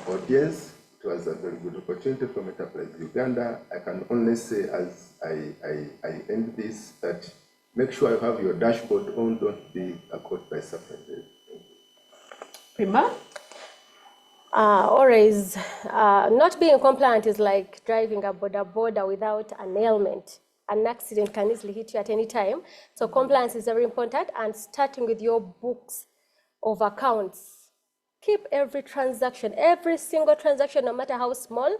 audience. It was a very good opportunity from Enterprise Uganda. I can only say, as I end this, that make sure you have your dashboard on, don't be caught by surprise. Pream? Always, not being compliant is like driving a border without an ailment. An accident can easily hit you at any time. So compliance is very important, and starting with your books of accounts. Keep every transaction, every single transaction, no matter how small,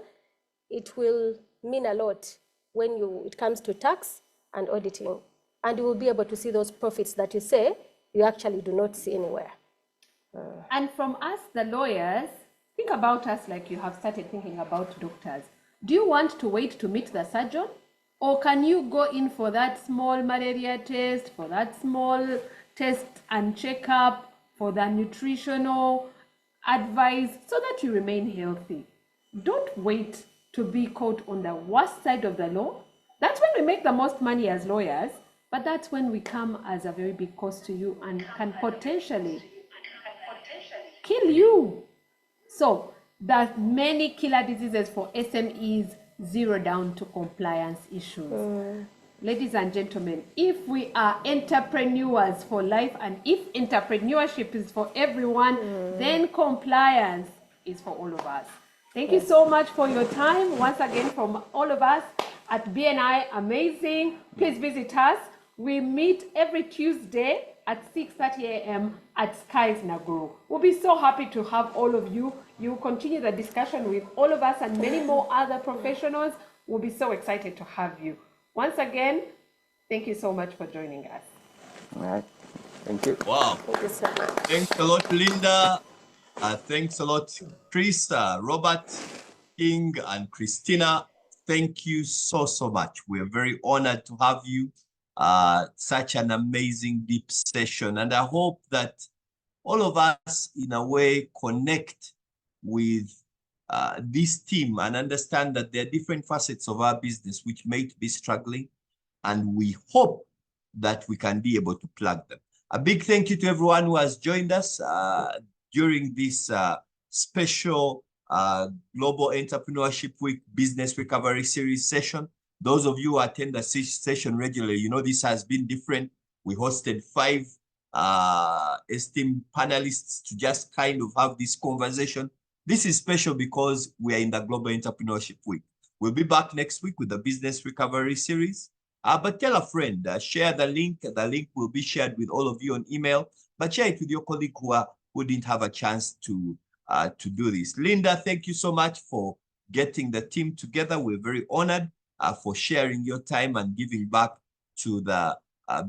it will mean a lot when it comes to tax and auditing. And you will be able to see those profits that you say you actually do not see anywhere. And from us, the lawyers, think about us like you have started thinking about doctors. Do you want to wait to meet the surgeon? Or can you go in for that small malaria test, for that small test and checkup, for the nutritional advice, so that you remain healthy? Don't wait to be caught on the worst side of the law. That's when we make the most money as lawyers, but that's when we come as a very big cost to you and can potentially kill you. So the many killer diseases for SMEs zero down to compliance issues. Ladies and gentlemen, if we are entrepreneurs for life, and if entrepreneurship is for everyone, then compliance is for all of us. Thank you so much for your time. Once again, from all of us at BNI Amazing, please visit us. We meet every Tuesday at 6:30 a.m. at Skies Naguru. We'll be so happy to have all of you. You continue the discussion with all of us and many more other professionals. We'll be so excited to have you. Once again, thank you so much for joining us. All right. Thank you. Wow. Thank you so much. Thanks a lot, Linda. Thanks a lot, Chris, Robert, King, and Christina. Thank you so much. We're very honored to have you. Such an amazing deep session. And I hope that all of us, in a way, connect with this team and understand that there are different facets of our business which might be struggling, and we hope that we can be able to plug them. A big thank you to everyone who has joined us during this special Global Entrepreneurship Week Business Recovery Series session. Those of you who attend the session regularly, you know this has been different. We hosted 5 esteemed panelists to just kind of have this conversation. This is special because we are in the Global Entrepreneurship Week. We'll be back next week with the Business Recovery Series. But tell a friend, share the link. The link will be shared with all of you on email, but share it with your colleague who didn't have a chance to do this. Linda, thank you so much for getting the team together. We're very honored for sharing your time and giving back to the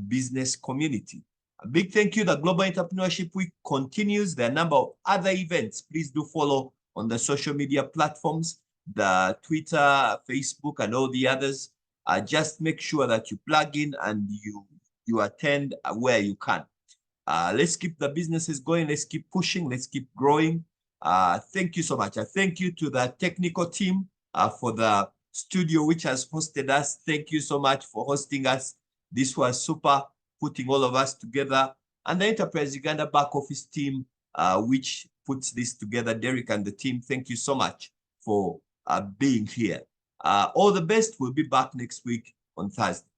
business community. A big thank you. The Global Entrepreneurship Week continues. There are a number of other events. Please do follow on the social media platforms, the Twitter, Facebook, and all the others. Just make sure that you plug in and you attend where you can. Let's keep the businesses going. Let's keep pushing. Let's keep growing. Thank you so much. Thank you to the technical team for the studio which has hosted us. Thank you so much for hosting us. This was super, putting all of us together. And the Enterprise Uganda back office team which puts this together, Derek and the team, thank you so much for being here. All the best. We'll be back next week on Thursday.